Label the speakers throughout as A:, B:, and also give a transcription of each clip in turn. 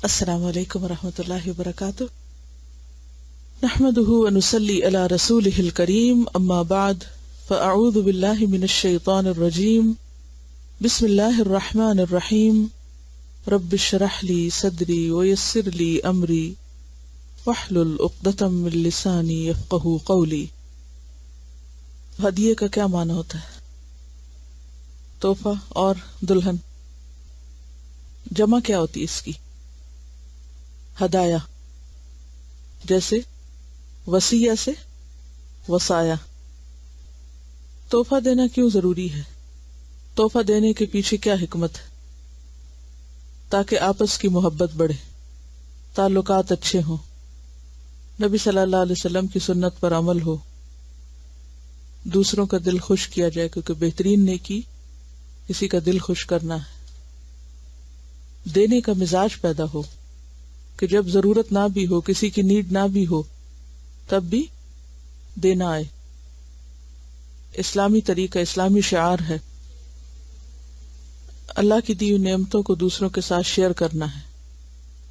A: السلام علیکم ورحمۃ اللہ وبرکاتہ. نحمده ونصلي على رسوله الكريم اما بعد فاعوذ باللہ من الشیطان الرجیم. بسم اللہ الرحمن الرحیم. رب اشرح لي صدری ويسر لي امری واحلل عقدۃ من لسانی یفقهوا قولی. ہدیے کا کیا معنی ہوتا ہے؟ تحفہ اور دلہن. جمع کیا ہوتی ہے اس کی؟ ہدایا. جیسے وصیہ سے وصایا. تحفہ دینا کیوں ضروری ہے؟ تحفہ دینے کے پیچھے کیا حکمت ہے؟ تاکہ آپس کی محبت بڑھے، تعلقات اچھے ہوں، نبی صلی اللہ علیہ وسلم کی سنت پر عمل ہو، دوسروں کا دل خوش کیا جائے، کیونکہ بہترین نیکی کسی کا دل خوش کرنا ہے. دینے کا مزاج پیدا ہو کہ جب ضرورت نہ بھی ہو، کسی کی نیڈ نہ بھی ہو، تب بھی دینا آئے. اسلامی طریقہ، اسلامی شعار ہے اللہ کی دی ہوئی نعمتوں کو دوسروں کے ساتھ شیئر کرنا ہے.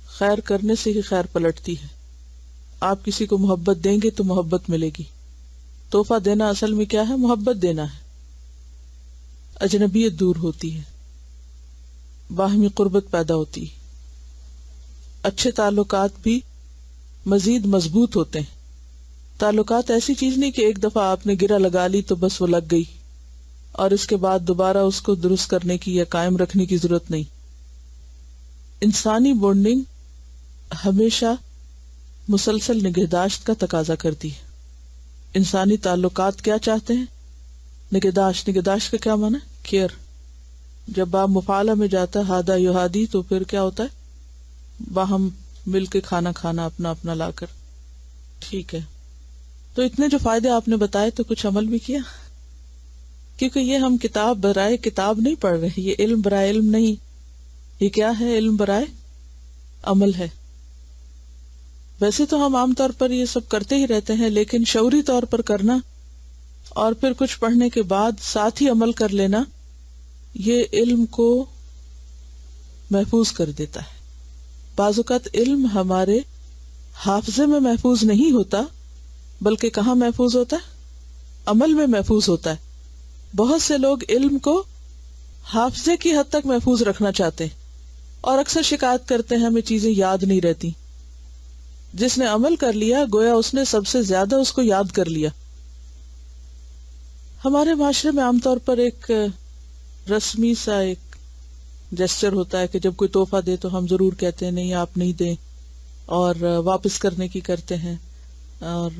A: خیر کرنے سے ہی خیر پلٹتی ہے. آپ کسی کو محبت دیں گے تو محبت ملے گی. تحفہ دینا اصل میں کیا ہے؟ محبت دینا ہے. اجنبیت دور ہوتی ہے، باہمی قربت پیدا ہوتی ہے، اچھے تعلقات بھی مزید مضبوط ہوتے ہیں. تعلقات ایسی چیز نہیں کہ ایک دفعہ آپ نے گرہ لگا لی تو بس وہ لگ گئی اور اس کے بعد دوبارہ اس کو درست کرنے کی یا قائم رکھنے کی ضرورت نہیں. انسانی بونڈنگ ہمیشہ مسلسل نگہداشت کا تقاضا کرتی ہے. انسانی تعلقات کیا چاہتے ہیں؟ نگہداشت. نگہداشت کا کیا معنی؟ کیئر. جب باب مفعلہ میں جاتا ہے ہادہ یہادی تو پھر کیا ہوتا ہے؟ باہم مل کے کھانا کھانا، اپنا اپنا لا کر. ٹھیک ہے، تو اتنے جو فائدے آپ نے بتائے تو کچھ عمل بھی کیا؟ کیونکہ یہ ہم کتاب برائے کتاب نہیں پڑھ رہے، یہ علم برائے علم نہیں. یہ کیا ہے؟ علم برائے عمل ہے. ویسے تو ہم عام طور پر یہ سب کرتے ہی رہتے ہیں، لیکن شعوری طور پر کرنا اور پھر کچھ پڑھنے کے بعد ساتھ ہی عمل کر لینا، یہ علم کو محفوظ کر دیتا ہے. بعض اوقات علم ہمارے حافظے میں محفوظ نہیں ہوتا، بلکہ کہاں محفوظ ہوتا ہے؟ عمل میں محفوظ ہوتا ہے. بہت سے لوگ علم کو حافظے کی حد تک محفوظ رکھنا چاہتے ہیں اور اکثر شکایت کرتے ہیں ہمیں چیزیں یاد نہیں رہتی. جس نے عمل کر لیا گویا اس نے سب سے زیادہ اس کو یاد کر لیا. ہمارے معاشرے میں عام طور پر ایک رسمی سا ایک جسچر ہوتا ہے کہ جب کوئی تحفہ دے تو ہم ضرور کہتے ہیں نہیں آپ نہیں دیں، اور واپس کرنے کی کرتے ہیں اور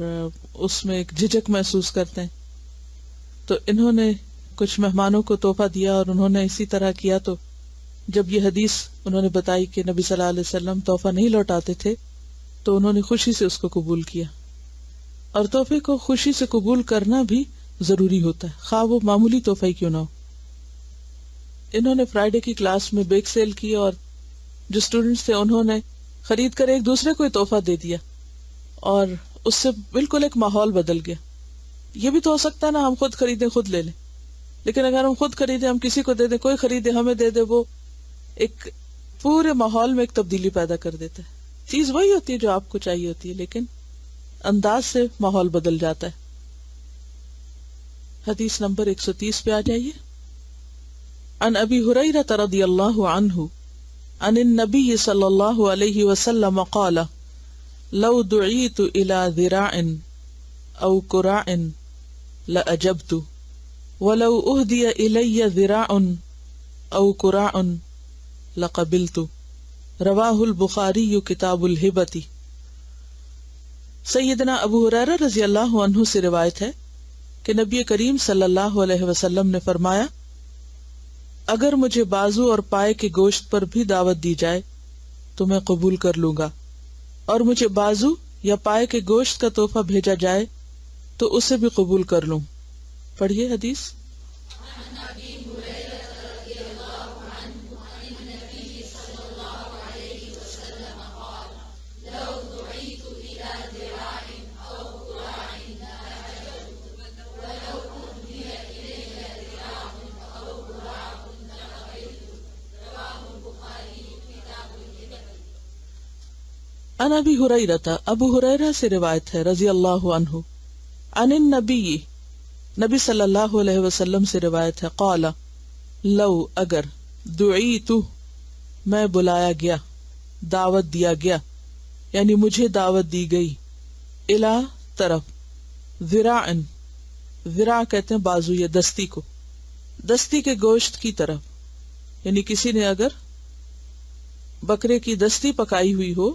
A: اس میں ایک جھجک محسوس کرتے ہیں. تو انہوں نے کچھ مہمانوں کو تحفہ دیا اور انہوں نے اسی طرح کیا. تو جب یہ حدیث انہوں نے بتائی کہ نبی صلی اللہ علیہ وسلم تحفہ نہیں لوٹاتے تھے تو انہوں نے خوشی سے اس کو قبول کیا. اور تحفے کو خوشی سے قبول کرنا بھی ضروری ہوتا ہے، خواہ وہ معمولی تحفہ ہی کیوں نہ ہو. انہوں نے فرائیڈے کی کلاس میں بیک سیل کی اور جو اسٹوڈنٹس تھے انہوں نے خرید کر ایک دوسرے کو تحفہ دے دیا اور اس سے بالکل ایک ماحول بدل گیا. یہ بھی تو ہو سکتا ہے نا ہم خود خریدیں خود لے لیں، لیکن اگر ہم خود خریدیں، ہم کسی کو دے دیں، کوئی خریدے ہمیں دے دے، وہ ایک پورے ماحول میں ایک تبدیلی پیدا کر دیتا ہے. چیز وہی ہوتی ہے جو آپ کو چاہیے ہوتی ہے، لیکن انداز سے ماحول بدل جاتا ہے. حدیث نمبر 130 پہ آ جائیے. عن ابی ہریرہ رضی اللہ عنہ عن النبی صلی اللہ علیہ وسلم قال لو دعیت الى ذراع او قراع لأجبت ولو اہدی الی ذراع او قراع لقبلت. رواہ البخاری کتاب الہبۃ. سیدنا ابو ہریرہ رضی اللہ عنہ سے روایت ہے کہ نبی کریم صلی اللہ علیہ وسلم نے فرمایا اگر مجھے بازو اور پائے کے گوشت پر بھی دعوت دی جائے تو میں قبول کر لوں گا، اور مجھے بازو یا پائے کے گوشت کا تحفہ بھیجا جائے تو اسے بھی قبول کر لوں. پڑھیے حدیث. عن ابی ہریرہ، ابو ہریرہ سے روایت ہے رضی اللہ عنہ، عن النبی، نبی صلی اللہ علیہ وسلم سے روایت ہے، قال، لو اگر، دعیت، میں بلایا گیا، دعوت دیا گیا، یعنی مجھے دعوت دی گئی، الا طرف، ذراع، ذراع کہتے ہیں بازو یا دستی کو، دستی کے گوشت کی طرف، یعنی کسی نے اگر بکرے کی دستی پکائی ہوئی ہو،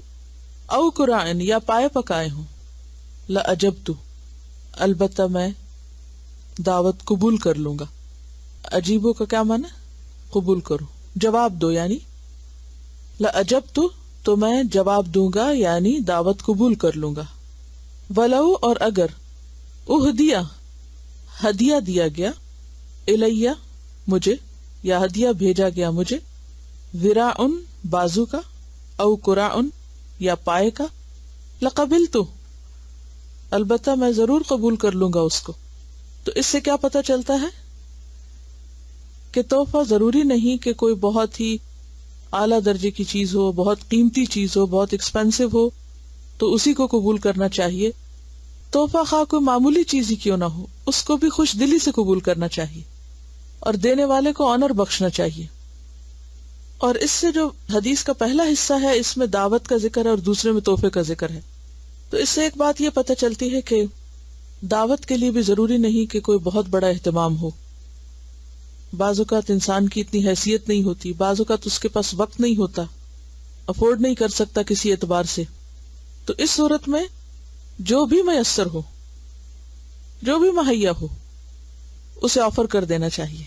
A: او قرآن یا پائے پکائے ہوں، لأجبت، البتہ میں دعوت قبول کر لوں گا۔ عجیبو کا کیا معنی؟ قبول کرو، جواب دو، یعنی لأجبت، تو میں جواب دوں گا یعنی دعوت قبول کر لوں گا۔ ولو، اور اگر، اہدیہ، ہدیہ دیا گیا، الیہ، مجھے، یا ہدیہ بھیجا گیا مجھے، ذراع، بازو کا، او قراع، یا پائے کا، لقبلت، البتہ میں ضرور قبول کر لوں گا اس کو۔ تو اس سے کیا پتہ چلتا ہے کہ تحفہ ضروری نہیں کہ کوئی بہت ہی اعلیٰ درجے کی چیز ہو، بہت قیمتی چیز ہو، بہت ایکسپینسو ہو تو اسی کو قبول کرنا چاہیے۔ تحفہ خواہ کوئی معمولی چیز ہی کیوں نہ ہو، اس کو بھی خوش دلی سے قبول کرنا چاہیے اور دینے والے کو آنر بخشنا چاہیے۔ اور اس سے جو حدیث کا پہلا حصہ ہے اس میں دعوت کا ذکر ہے اور دوسرے میں تحفے کا ذکر ہے، تو اس سے ایک بات یہ پتہ چلتی ہے کہ دعوت کے لیے بھی ضروری نہیں کہ کوئی بہت بڑا اہتمام ہو۔ بعض اوقات انسان کی اتنی حیثیت نہیں ہوتی، بعض اوقات اس کے پاس وقت نہیں ہوتا، افورڈ نہیں کر سکتا کسی اعتبار سے، تو اس صورت میں جو بھی میسر ہو، جو بھی مہیا ہو، اسے آفر کر دینا چاہیے۔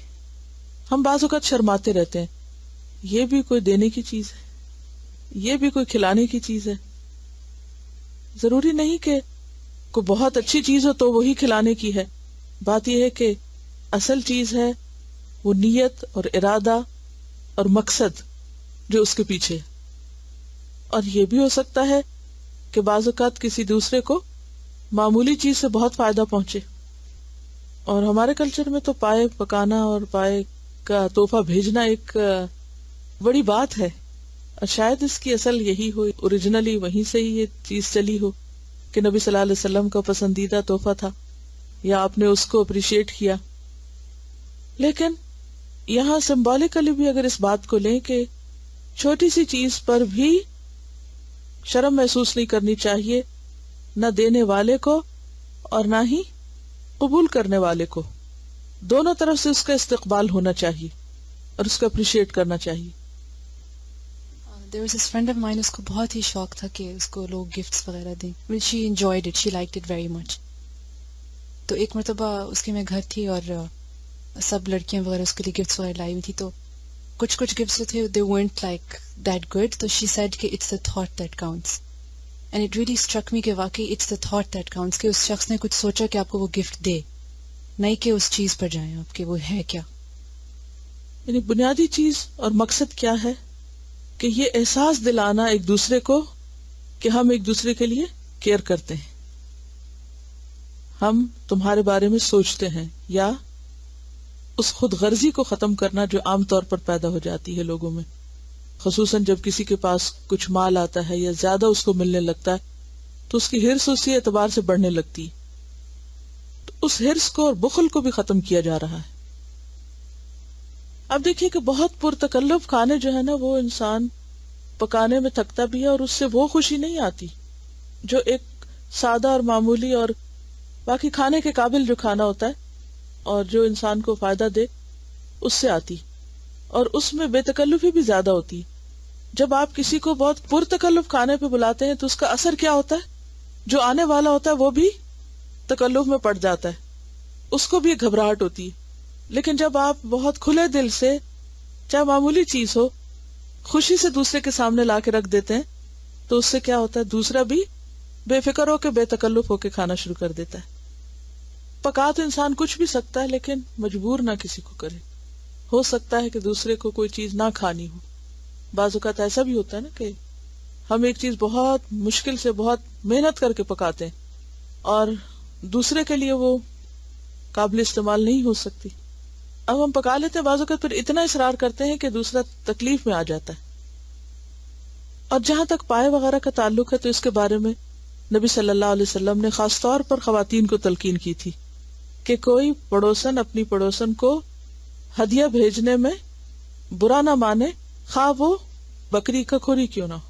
A: ہم بعض اوقات شرماتے رہتے ہیں، یہ بھی کوئی دینے کی چیز ہے، یہ بھی کوئی کھلانے کی چیز ہے۔ ضروری نہیں کہ کوئی بہت اچھی چیز ہو تو وہی کھلانے کی ہے، بات یہ ہے کہ اصل چیز ہے وہ نیت اور ارادہ اور مقصد جو اس کے پیچھے ہے۔ اور یہ بھی ہو سکتا ہے کہ بعض اوقات کسی دوسرے کو معمولی چیز سے بہت فائدہ پہنچے، اور ہمارے کلچر میں تو پائے پکانا اور پائے کا تحفہ بھیجنا ایک بڑی بات ہے، اور شاید اس کی اصل یہی ہو، اوریجنلی وہیں سے ہی یہ چیز چلی ہو کہ نبی صلی اللہ علیہ وسلم کا پسندیدہ تحفہ تھا یا آپ نے اس کو اپریشیٹ کیا۔ لیکن یہاں سمبولکلی بھی اگر اس بات کو لیں کہ چھوٹی سی چیز پر بھی شرم محسوس نہیں کرنی چاہیے، نہ دینے والے کو اور نہ ہی قبول کرنے والے کو، دونوں طرف سے اس کا استقبال ہونا چاہیے اور اس کو اپریشیٹ کرنا چاہیے۔
B: There was this friend of mine اس کو بہت ہی شوق تھا کہ اس کو لوگ گفٹس وغیرہ دیں۔ Well, she enjoyed it, she liked it very much. تو ایک مرتبہ اس کے میں گھر تھی اور سب لڑکیاں وغیرہ اس کے لیے گفٹس وغیرہ لائی ہوئی تھی، تو کچھ گفٹس جو تھے they weren't like that good، تو she said کہ it's the thought that counts. And it really struck me کہ واقعی it's the thought that counts، کہ اس شخص نے کچھ سوچا کہ آپ کو وہ گفٹ دے، نہیں کہ اس چیز پر جائیں آپ کہ وہ ہے کیا۔
A: یعنی بنیادی چیز اور مقصد کیا ہے کہ یہ احساس دلانا ایک دوسرے کو کہ ہم ایک دوسرے کے لیے کیئر کرتے ہیں، ہم تمہارے بارے میں سوچتے ہیں، یا اس خود غرضی کو ختم کرنا جو عام طور پر پیدا ہو جاتی ہے لوگوں میں، خصوصاً جب کسی کے پاس کچھ مال آتا ہے یا زیادہ اس کو ملنے لگتا ہے تو اس کی ہرس اسی اعتبار سے بڑھنے لگتی ہے، تو اس ہرس کو اور بخل کو بھی ختم کیا جا رہا ہے۔ اب دیکھیے کہ بہت پرتکلف کھانے جو ہے نا وہ انسان پکانے میں تھکتا بھی ہے اور اس سے وہ خوشی نہیں آتی جو ایک سادہ اور معمولی اور باقی کھانے کے قابل جو کھانا ہوتا ہے اور جو انسان کو فائدہ دے اس سے آتی، اور اس میں بے تکلفی بھی زیادہ ہوتی۔ جب آپ کسی کو بہت پرتکلف کھانے پہ بلاتے ہیں تو اس کا اثر کیا ہوتا ہے، جو آنے والا ہوتا ہے وہ بھی تکلف میں پڑ جاتا ہے، اس کو بھی ایک گھبراہٹ ہوتی ہے۔ لیکن جب آپ بہت کھلے دل سے چاہے معمولی چیز ہو خوشی سے دوسرے کے سامنے لا کے رکھ دیتے ہیں تو اس سے کیا ہوتا ہے، دوسرا بھی بے فکر ہو کے بے تکلف ہو کے کھانا شروع کر دیتا ہے۔ پکا تو انسان کچھ بھی سکتا ہے لیکن مجبور نہ کسی کو کرے۔ ہو سکتا ہے کہ دوسرے کو کوئی چیز نہ کھانی ہو، بعض اوقات ایسا بھی ہوتا ہے نا کہ ہم ایک چیز بہت مشکل سے بہت محنت کر کے پکاتے ہیں اور دوسرے کے لیے وہ قابل استعمال نہیں ہو سکتی، اب ہم پکا لیتے ہیں، بعض اوقات پھر اتنا اصرار کرتے ہیں کہ دوسرا تکلیف میں آ جاتا ہے۔ اور جہاں تک پائے وغیرہ کا تعلق ہے تو اس کے بارے میں نبی صلی اللہ علیہ وسلم نے خاص طور پر خواتین کو تلقین کی تھی کہ کوئی پڑوسن اپنی پڑوسن کو ہدیہ بھیجنے میں برا نہ مانے، خواہ وہ بکری کا کھوری کیوں نہ ہو.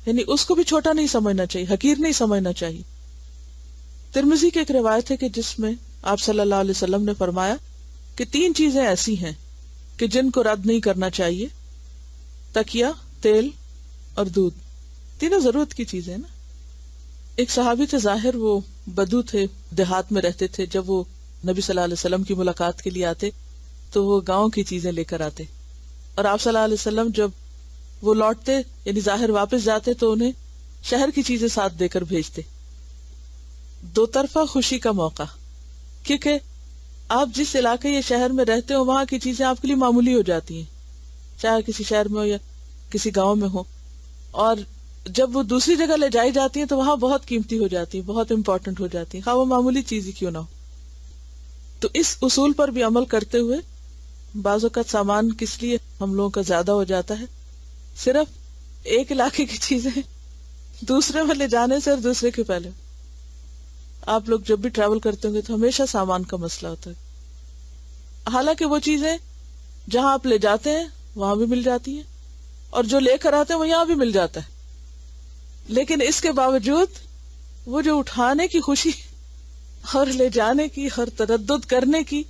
A: یعنی اس کو بھی چھوٹا نہیں سمجھنا چاہیے، حقیر نہیں سمجھنا چاہیے. ترمذی کی ایک روایت ہے کہ جس میں آپ صلی اللہ علیہ وسلم نے فرمایا کہ 3 چیزیں ایسی ہیں کہ جن کو رد نہیں کرنا چاہیے: تکیہ، تیل اور دودھ. تینوں ضرورت کی چیزیں نا. ایک صحابی تھے ظاہر، وہ بدو تھے، دیہات میں رہتے تھے. جب وہ نبی صلی اللہ علیہ وسلم کی ملاقات کے لیے آتے تو وہ گاؤں کی چیزیں لے کر آتے، اور آپ صلی اللہ علیہ وسلم جب وہ لوٹتے یعنی ظاہر واپس جاتے تو انہیں شہر کی چیزیں ساتھ دے کر بھیجتے. 2 طرفہ خوشی کا موقع، کیونکہ آپ جس علاقے یا شہر میں رہتے ہو وہاں کی چیزیں آپ کے لیے معمولی ہو جاتی ہیں، چاہے کسی شہر میں ہو یا کسی گاؤں میں ہو، اور جب وہ دوسری جگہ لے جائی جاتی ہیں تو وہاں بہت قیمتی ہو جاتی ہیں، بہت امپورٹنٹ ہو جاتی ہیں، خواہ وہ معمولی چیز ہی کیوں نہ ہو. تو اس اصول پر بھی عمل کرتے ہوئے بعض اوقات سامان کس لیے ہم لوگوں کا زیادہ ہو جاتا ہے، صرف ایک علاقے کی چیزیں دوسرے میں لے جانے سے، اور دوسرے کے پہلے. آپ لوگ جب بھی ٹریول کرتے ہوں گے تو ہمیشہ سامان کا مسئلہ ہوتا ہے. حالانکہ وہ چیزیں جہاں آپ لے جاتے ہیں وہاں بھی مل جاتی ہیں، اور جو لے کر آتے ہیں وہ یہاں بھی مل جاتا ہے، لیکن اس کے باوجود وہ جو اٹھانے کی خوشی اور لے جانے کی اور تردد کرنے کی،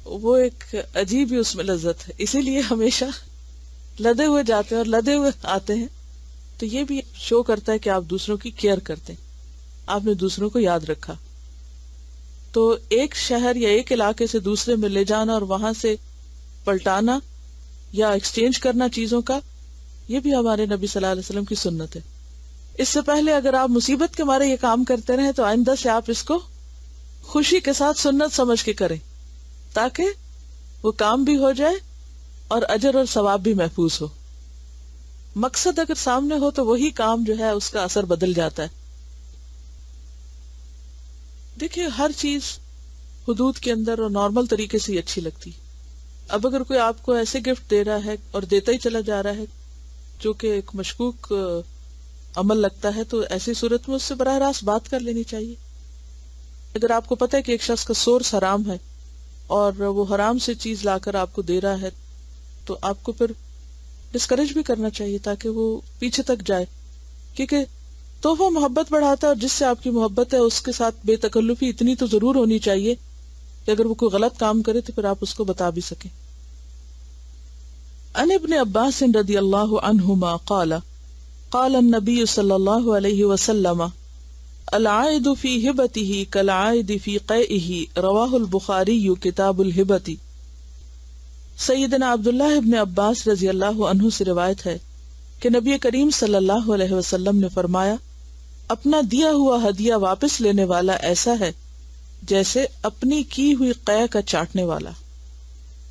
A: وہ ایک عجیب ہی اس میں لذت ہے. اسی لیے ہمیشہ لدے ہوئے جاتے ہیں اور لدے ہوئے آتے ہیں. تو یہ بھی شو کرتا ہے کہ آپ دوسروں کی کیئر کرتے ہیں، آپ نے دوسروں کو یاد رکھا. تو ایک شہر یا ایک علاقے سے دوسرے میں لے جانا اور وہاں سے پلٹانا یا ایکسچینج کرنا چیزوں کا، یہ بھی ہمارے نبی صلی اللہ علیہ وسلم کی سنت ہے. اس سے پہلے اگر آپ مصیبت کے مارے یہ کام کرتے رہیں تو آئندہ سے آپ اس کو خوشی کے ساتھ سنت سمجھ کے کریں، تاکہ وہ کام بھی ہو جائے اور اجر اور ثواب بھی محفوظ ہو. مقصد اگر سامنے ہو تو وہی کام جو ہے اس کا اثر بدل جاتا ہے. دیکھیے ہر چیز حدود کے اندر اور نارمل طریقے سے ہی اچھی لگتی. اب اگر کوئی آپ کو ایسے گفٹ دے رہا ہے اور دیتا ہی چلا جا رہا ہے جو کہ ایک مشکوک عمل لگتا ہے، تو ایسی صورت میں اس سے براہ راست بات کر لینی چاہیے. اگر آپ کو پتہ ہے کہ ایک شخص کا سورس حرام ہے اور وہ حرام سے چیز لا کر آپ کو دے رہا ہے، تو آپ کو پھر ڈسکریج بھی کرنا چاہیے تاکہ وہ پیچھے تک جائے. کیونکہ تحفہ محبت بڑھاتا ہے، اور جس سے آپ کی محبت ہے اس کے ساتھ بے تکلفی اتنی تو ضرور ہونی چاہیے کہ اگر وہ کوئی غلط کام کرے تو پھر آپ اس کو بتا بھی سکیں. عن ابن عباس رضی اللہ عنہما قال قال النبی صلی اللہ علیہ وسلم العائد فی ہبته کالعائد فی قیئہ رواہ البخاری کتاب الہبۃ. سیدنا عبداللہ ابن عباس رضی اللہ عنہ سے روایت ہے کہ نبی کریم صلی اللہ علیہ وسلم نے فرمایا، اپنا دیا ہوا ہدیہ واپس لینے والا ایسا ہے جیسے اپنی کی ہوئی قے کا چاٹنے والا.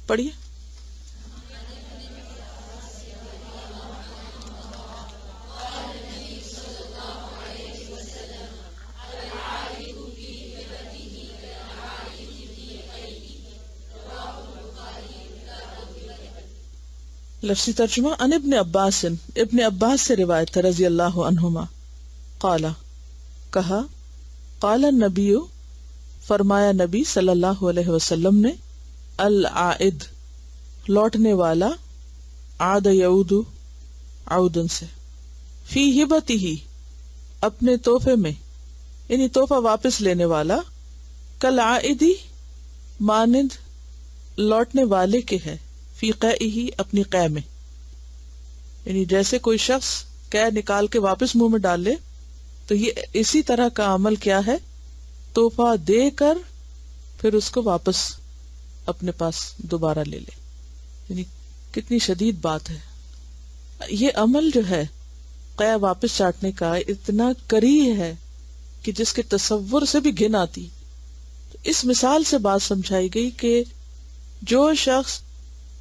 A: پڑھیے. لفظی ترجمہ. ان ابن عباس، ابن عباس سے روایت ہے رضی اللہ عنہما، قال کہا، قال النبی فرمایا نبی صلی اللہ علیہ وسلم نے، العائد لوٹنے والا، عاد یعود عودن سے، فی ہبتہ اپنے تحفے میں یعنی تحفہ واپس لینے والا، کالعائدی مانند لوٹنے والے کے ہے، فی قیئہ اپنی قے میں، یعنی جیسے کوئی شخص قے نکال کے واپس منہ میں ڈال لے تو یہ اسی طرح کا عمل کیا ہے، تحفہ دے کر پھر اس کو واپس اپنے پاس دوبارہ لے لے. یعنی کتنی شدید بات ہے. یہ عمل جو ہے قے واپس چاٹنے کا اتنا کری ہے کہ جس کے تصور سے بھی گھن آتی. اس مثال سے بات سمجھائی گئی کہ جو شخص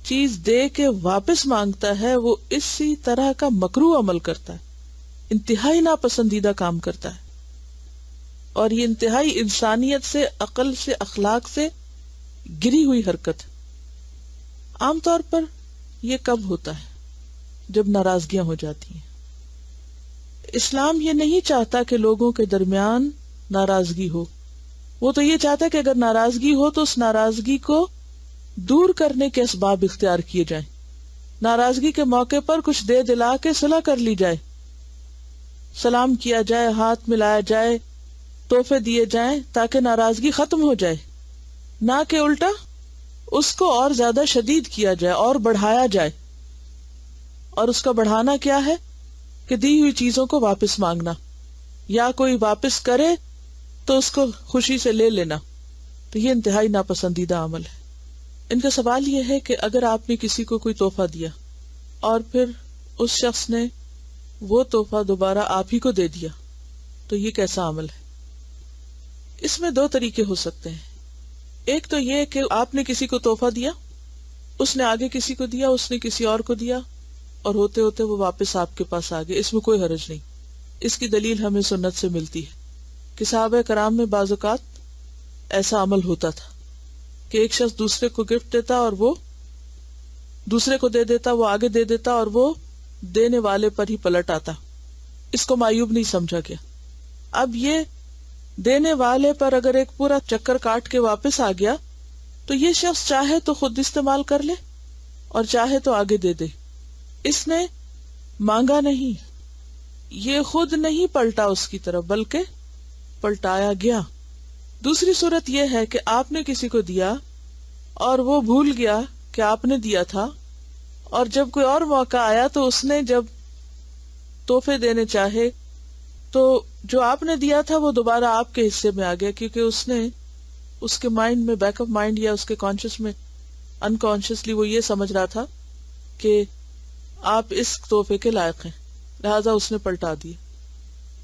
A: چیز دے کے واپس مانگتا ہے وہ اسی طرح کا مکروہ عمل کرتا ہے، انتہائی ناپسندیدہ کام کرتا ہے، اور یہ انتہائی انسانیت سے، عقل سے، اخلاق سے گری ہوئی حرکت. عام طور پر یہ کب ہوتا ہے؟ جب ناراضگیاں ہو جاتی ہیں. اسلام یہ نہیں چاہتا کہ لوگوں کے درمیان ناراضگی ہو. وہ تو یہ چاہتا ہے کہ اگر ناراضگی ہو تو اس ناراضگی کو دور کرنے کے اسباب اختیار کیے جائیں. ناراضگی کے موقع پر کچھ دے دلا کے صلح کر لی جائے، سلام کیا جائے، ہاتھ ملایا جائے، تحفے دیے جائیں تاکہ ناراضگی ختم ہو جائے، نہ کہ الٹا اس کو اور زیادہ شدید کیا جائے اور بڑھایا جائے. اور اس کا بڑھانا کیا ہے کہ دی ہوئی چیزوں کو واپس مانگنا، یا کوئی واپس کرے تو اس کو خوشی سے لے لینا. تو یہ انتہائی ناپسندیدہ عمل ہے. ان کا سوال یہ ہے کہ اگر آپ نے کسی کو کوئی تحفہ دیا اور پھر اس شخص نے وہ تحفہ دوبارہ آپ ہی کو دے دیا تو یہ کیسا عمل ہے؟ اس میں دو طریقے ہو سکتے ہیں. ایک تو یہ کہ آپ نے کسی کو تحفہ دیا، اس نے آگے کسی کو دیا، اس نے کسی اور کو دیا، اور ہوتے ہوتے وہ واپس آپ کے پاس آ گئے. اس میں کوئی حرج نہیں. اس کی دلیل ہمیں سنت سے ملتی ہے کہ صحابہ کرام میں بعض اوقات ایسا عمل ہوتا تھا کہ ایک شخص دوسرے کو گفٹ دیتا اور وہ دوسرے کو دے دیتا، وہ آگے دے دیتا اور وہ دینے والے پر ہی پلٹ آتا. اس کو معیوب نہیں سمجھا گیا. اب یہ دینے والے پر اگر ایک پورا چکر کاٹ کے واپس آ گیا تو یہ شخص چاہے تو خود استعمال کر لے اور چاہے تو آگے دے دے. اس نے مانگا نہیں، یہ خود نہیں پلٹا اس کی طرف بلکہ پلٹایا گیا. دوسری صورت یہ ہے کہ آپ نے کسی کو دیا اور وہ بھول گیا کہ آپ نے دیا تھا، اور جب کوئی اور موقع آیا تو اس نے جب تحفے دینے چاہے تو جو آپ نے دیا تھا وہ دوبارہ آپ کے حصے میں آ گیا، کیونکہ اس نے اس کے مائنڈ میں، بیک اپ مائنڈ یا اس کے کانشیس میں انکانشیسلی وہ یہ سمجھ رہا تھا کہ آپ اس تحفے کے لائق ہیں، لہذا اس نے پلٹا دیا.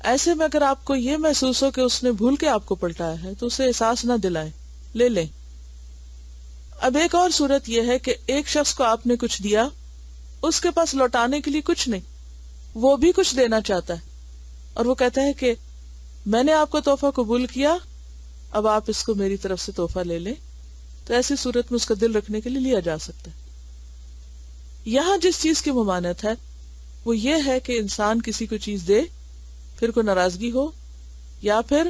A: ایسے میں اگر آپ کو یہ محسوس ہو کہ اس نے بھول کے آپ کو پلٹایا ہے تو اسے احساس نہ دلائیں، لے لیں. اب ایک اور صورت یہ ہے کہ ایک شخص کو آپ نے کچھ دیا، اس کے پاس لوٹانے کے لیے کچھ نہیں، وہ بھی کچھ دینا چاہتا ہے اور وہ کہتا ہے کہ میں نے آپ کو تحفہ قبول کیا، اب آپ اس کو میری طرف سے تحفہ لے لیں. تو ایسی صورت میں اس کا دل رکھنے کے لیے لیا جا سکتا ہے. یہاں جس چیز کی ممانعت ہے وہ یہ ہے کہ انسان کسی کو چیز دے، پھر کوئی ناراضگی ہو یا پھر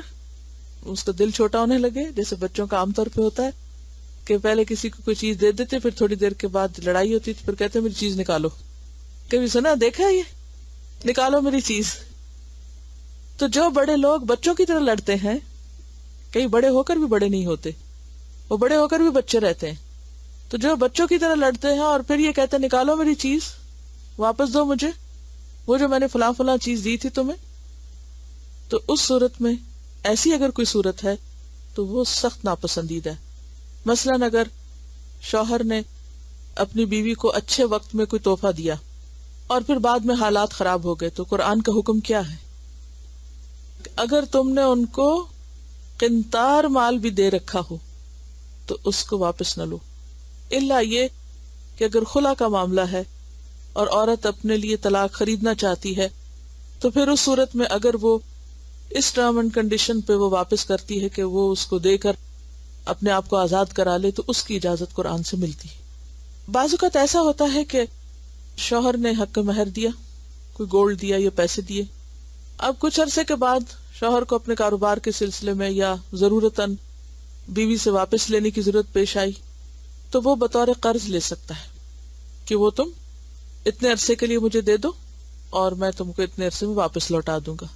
A: اس کا دل چھوٹا ہونے لگے، جیسے بچوں کا عام طور پہ ہوتا ہے کہ پہلے کسی کو کوئی چیز دے دیتے، پھر تھوڑی دیر کے بعد لڑائی ہوتی تو پھر کہتے میری چیز نکالو. کبھی سنا دیکھا ہے یہ، نکالو میری چیز. تو جو بڑے لوگ بچوں کی طرح لڑتے ہیں، کئی بڑے ہو کر بھی بڑے نہیں ہوتے، وہ بڑے ہو کر بھی بچے رہتے ہیں. تو جو بچوں کی طرح لڑتے ہیں اور پھر یہ کہتے ہیں نکالو میری چیز، واپس دو مجھے وہ جو میں نے فلاں فلاں چیز دی تھی تمہیں، تو اس صورت میں ایسی اگر کوئی صورت ہے تو وہ سخت ناپسندیدہ ہے. مثلاً اگر شوہر نے اپنی بیوی کو اچھے وقت میں کوئی تحفہ دیا اور پھر بعد میں حالات خراب ہو گئے، تو قرآن کا حکم کیا ہے؟ اگر تم نے ان کو قنطار مال بھی دے رکھا ہو تو اس کو واپس نہ لو، الا یہ کہ اگر خلا کا معاملہ ہے اور عورت اپنے لیے طلاق خریدنا چاہتی ہے تو پھر اس صورت میں اگر وہ اس ٹرم اینڈ کنڈیشن پہ وہ واپس کرتی ہے کہ وہ اس کو دے کر اپنے آپ کو آزاد کرا لے تو اس کی اجازت قرآن سے ملتی ہے. بعض اوقات ایسا ہوتا ہے کہ شوہر نے حق مہر دیا، کوئی گولڈ دیا یا پیسے دیے، اب کچھ عرصے کے بعد شوہر کو اپنے کاروبار کے سلسلے میں یا ضرورتاً بیوی سے واپس لینے کی ضرورت پیش آئی تو وہ بطور قرض لے سکتا ہے کہ وہ تم اتنے عرصے کے لیے مجھے دے دو اور میں تم کو اتنے عرصے میں واپس لوٹا دوں گا.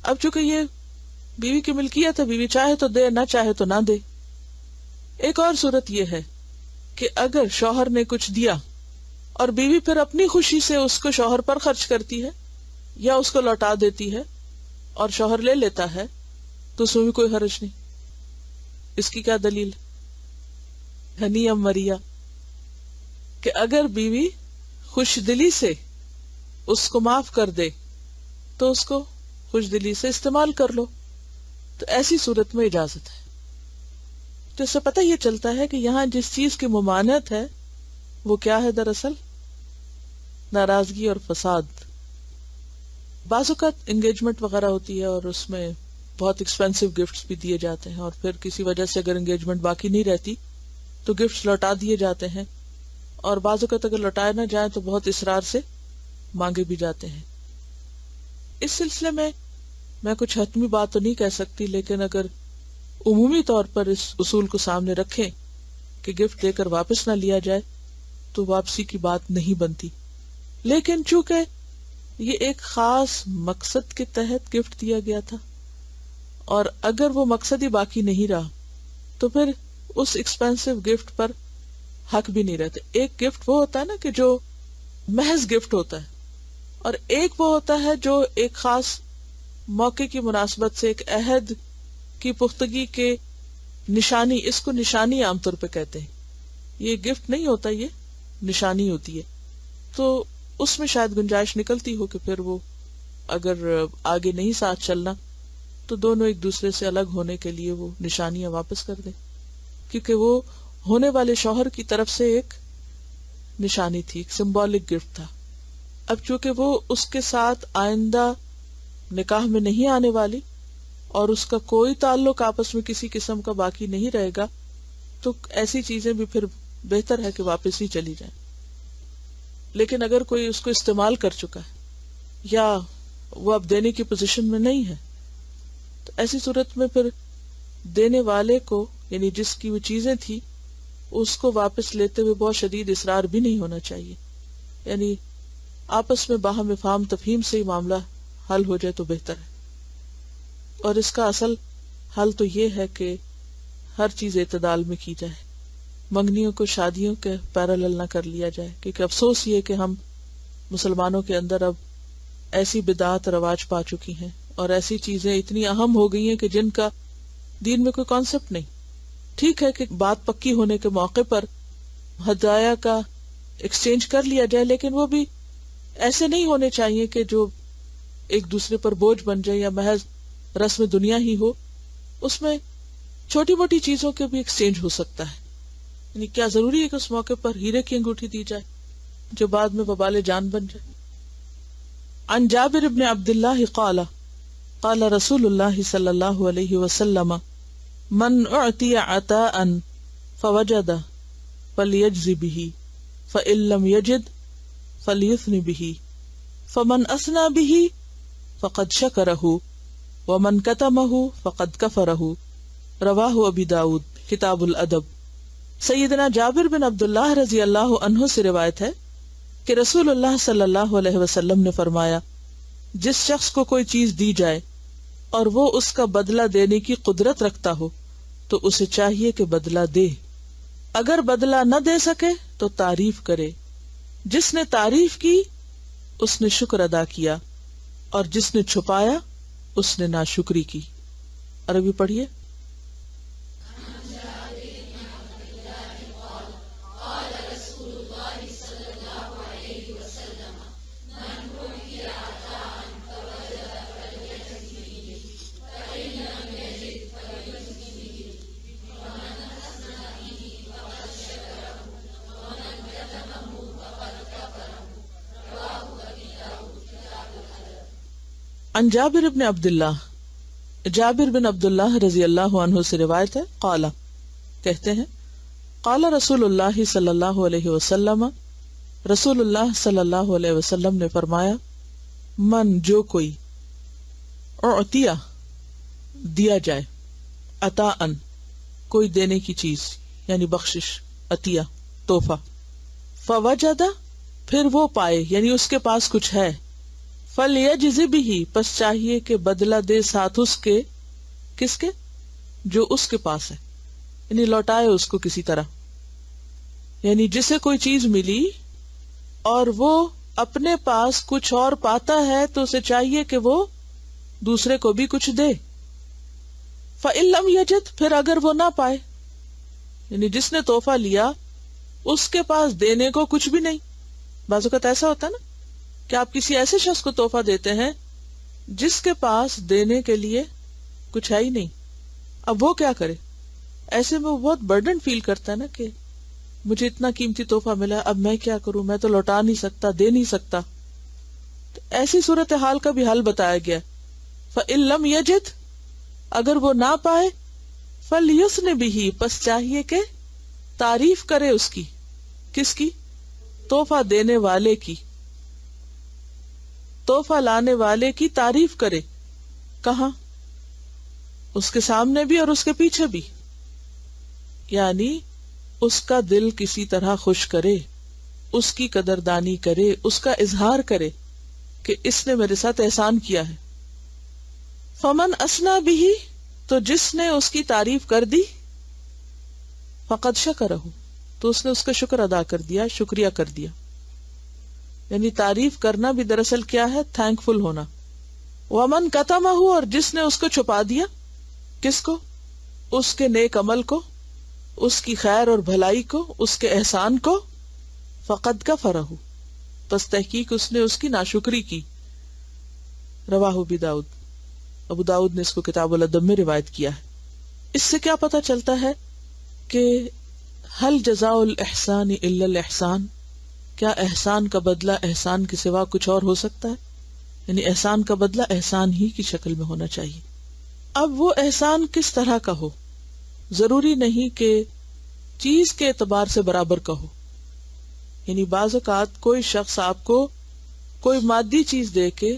A: اب چونکہ یہ بیوی کی ملکیت ہے، بیوی چاہے تو دے، نہ چاہے تو نہ دے. ایک اور صورت یہ ہے کہ اگر شوہر نے کچھ دیا اور بیوی پھر اپنی خوشی سے اس کو شوہر پر خرچ کرتی ہے یا اس کو لوٹا دیتی ہے اور شوہر لے لیتا ہے تو اس میں بھی کوئی حرج نہیں. اس کی کیا دلیل؟ ہنی ام مریا، کہ اگر بیوی خوش دلی سے اس کو معاف کر دے تو اس کو خوش دلی سے استعمال کر لو، تو ایسی صورت میں اجازت ہے. تو اس سے پتہ یہ چلتا ہے کہ یہاں جس چیز کی ممانعت ہے وہ کیا ہے؟ دراصل ناراضگی اور فساد. بعض اوقات انگیجمنٹ وغیرہ ہوتی ہے اور اس میں بہت ایکسپینسو گفٹس بھی دیے جاتے ہیں اور پھر کسی وجہ سے اگر انگیجمنٹ باقی نہیں رہتی تو گفٹس لوٹا دیے جاتے ہیں، اور بعض اوقات اگر لوٹائے نہ جائیں تو بہت اصرار سے مانگے بھی جاتے ہیں. اس سلسلے میں کچھ حتمی بات تو نہیں کہہ سکتی، لیکن اگر عمومی طور پر اس اصول کو سامنے رکھیں کہ گفٹ دے کر واپس نہ لیا جائے تو واپسی کی بات نہیں بنتی. لیکن چونکہ یہ ایک خاص مقصد کے تحت گفٹ دیا گیا تھا، اور اگر وہ مقصد ہی باقی نہیں رہا تو پھر اس ایکسپینسو گفٹ پر حق بھی نہیں رہتے. ایک گفٹ وہ ہوتا ہے نا کہ جو محض گفٹ ہوتا ہے، اور ایک وہ ہوتا ہے جو ایک خاص موقع کی مناسبت سے ایک عہد کی پختگی کے نشانی، اس کو نشانی عام طور پہ کہتے ہیں. یہ گفٹ نہیں ہوتا، یہ نشانی ہوتی ہے. تو اس میں شاید گنجائش نکلتی ہو کہ پھر وہ اگر آگے نہیں ساتھ چلنا تو دونوں ایک دوسرے سے الگ ہونے کے لیے وہ نشانیاں واپس کر دیں، کیونکہ وہ ہونے والے شوہر کی طرف سے ایک نشانی تھی، ایک سمبولک گفٹ تھا. اب چونکہ وہ اس کے ساتھ آئندہ نکاح میں نہیں آنے والی اور اس کا کوئی تعلق آپس میں کسی قسم کا باقی نہیں رہے گا، تو ایسی چیزیں بھی پھر بہتر ہے کہ واپس ہی چلی جائیں. لیکن اگر کوئی اس کو استعمال کر چکا ہے یا وہ اب دینے کی پوزیشن میں نہیں ہے تو ایسی صورت میں پھر دینے والے کو، یعنی جس کی وہ چیزیں تھی، اس کو واپس لیتے ہوئے بہت شدید اصرار بھی نہیں ہونا چاہیے. یعنی آپس میں باہم افہام تفہیم سے ہی معاملہ حل ہو جائے تو بہتر ہے. اور اس کا اصل حل تو یہ ہے کہ ہر چیز اعتدال میں کی جائے، منگنیوں کو شادیوں کے پیرالل نہ کر لیا جائے. کیونکہ افسوس یہ کہ ہم مسلمانوں کے اندر اب ایسی بدعات رواج پا چکی ہیں اور ایسی چیزیں اتنی اہم ہو گئی ہیں کہ جن کا دین میں کوئی کانسیپٹ نہیں. ٹھیک ہے کہ بات پکی ہونے کے موقع پر ہدایہ کا ایکسچینج کر لیا جائے، لیکن وہ بھی ایسے نہیں ہونے چاہیے کہ جو ایک دوسرے پر بوجھ بن جائے یا محض رسم دنیا ہی ہو. اس میں چھوٹی موٹی چیزوں کے بھی ایکسچینج ہو سکتا ہے. یعنی کیا ضروری ہے کہ اس موقع پر ہیرے کی انگوٹھی دی جائے جو بعد میں وبال جان بن جائے. عن جابر بن عبداللہ قال قال رسول اللہ صلی اللہ علیہ وسلم من اعطی عطاء فوجد فلیجز به فإن لم يجد فلیثن به فمن اثنى به فقد شکرہ ومن کتمہ فقد کفرہ. رواہ ابی داود کتاب الادب. سیدنا جابر بن عبداللہ رضی اللہ عنہ سے روایت ہے کہ رسول اللہ صلی اللہ علیہ وسلم نے فرمایا، جس شخص کو کوئی چیز دی جائے اور وہ اس کا بدلہ دینے کی قدرت رکھتا ہو تو اسے چاہیے کہ بدلہ دے. اگر بدلہ نہ دے سکے تو تعریف کرے. جس نے تعریف کی اس نے شکر ادا کیا، اور جس نے چھپایا اس نے ناشکری کی. عربی پڑھیے. عن جابر بن عبداللہ، جابر بن عبداللہ رضی اللہ عنہ سے روایت ہے، قال کہتے ہیں، قال رسول اللہ صلی اللہ علیہ وسلم، رسول اللہ صلی اللہ علیہ وسلم نے فرمایا، من جو کوئی، اعطیا دیا جائے، عطاءً کوئی دینے کی چیز یعنی بخشش، عطیہ تحفہ، فوجد پھر وہ پائے یعنی اس کے پاس کچھ ہے، فلیجز بہ پس چاہیے کہ بدلہ دے ساتھ اس کے، کس کے؟ جو اس کے پاس ہے، یعنی لوٹائے اس کو کسی طرح. یعنی جسے کوئی چیز ملی اور وہ اپنے پاس کچھ اور پاتا ہے تو اسے چاہیے کہ وہ دوسرے کو بھی کچھ دے. فإن لم یجد پھر اگر وہ نہ پائے، یعنی جس نے تحفہ لیا اس کے پاس دینے کو کچھ بھی نہیں. بعض اوقات ایسا ہوتا ہے نا کہ آپ کسی ایسے شخص کو تحفہ دیتے ہیں جس کے پاس دینے کے لیے کچھ ہے ہی نہیں. اب وہ کیا کرے؟ ایسے میں وہ بہت برڈن فیل کرتا ہے نا کہ مجھے اتنا قیمتی تحفہ ملا، اب میں کیا کروں، میں تو لوٹا نہیں سکتا، دے نہیں سکتا. تو ایسی صورتحال کا بھی حل بتایا گیا. فإن لم یجد اگر وہ نہ پائے، فلیثن بہ پس چاہیے کہ تعریف کرے اس کی، کس کی؟ تحفہ دینے والے کی. تحفہ لانے والے کی تعریف کرے. کہاں؟ اس کے سامنے بھی اور اس کے پیچھے بھی. یعنی اس کا دل کسی طرح خوش کرے، اس کی قدردانی کرے، اس کا اظہار کرے کہ اس نے میرے ساتھ احسان کیا ہے. فمن اسنا بھی، تو جس نے اس کی تعریف کر دی، فقد شکرہ، تو اس نے اس کا شکر ادا کر دیا، شکریہ کر دیا. یعنی تعریف کرنا بھی دراصل کیا ہے؟ تھینک فل ہونا. ومن کتمہ، اور جس نے اس کو چھپا دیا. کس کو؟ اس کے نیک عمل کو، اس کی خیر اور بھلائی کو، اس کے احسان کو. فقد کفرہ، پس تحقیق اس نے اس کی ناشکری کی. رواہ ابو داؤد، ابو داؤد نے اس کو کتاب الادب میں روایت کیا ہے. اس سے کیا پتہ چلتا ہے کہ حل جزاء الاحسان الا الاحسان، کیا احسان کا بدلہ احسان کے سوا کچھ اور ہو سکتا ہے؟ یعنی احسان کا بدلہ احسان ہی کی شکل میں ہونا چاہیے. اب وہ احسان کس طرح کا ہو؟ ضروری نہیں کہ چیز کے اعتبار سے برابر کا ہو. یعنی بعض اوقات کوئی شخص آپ کو کوئی مادی چیز دے کے،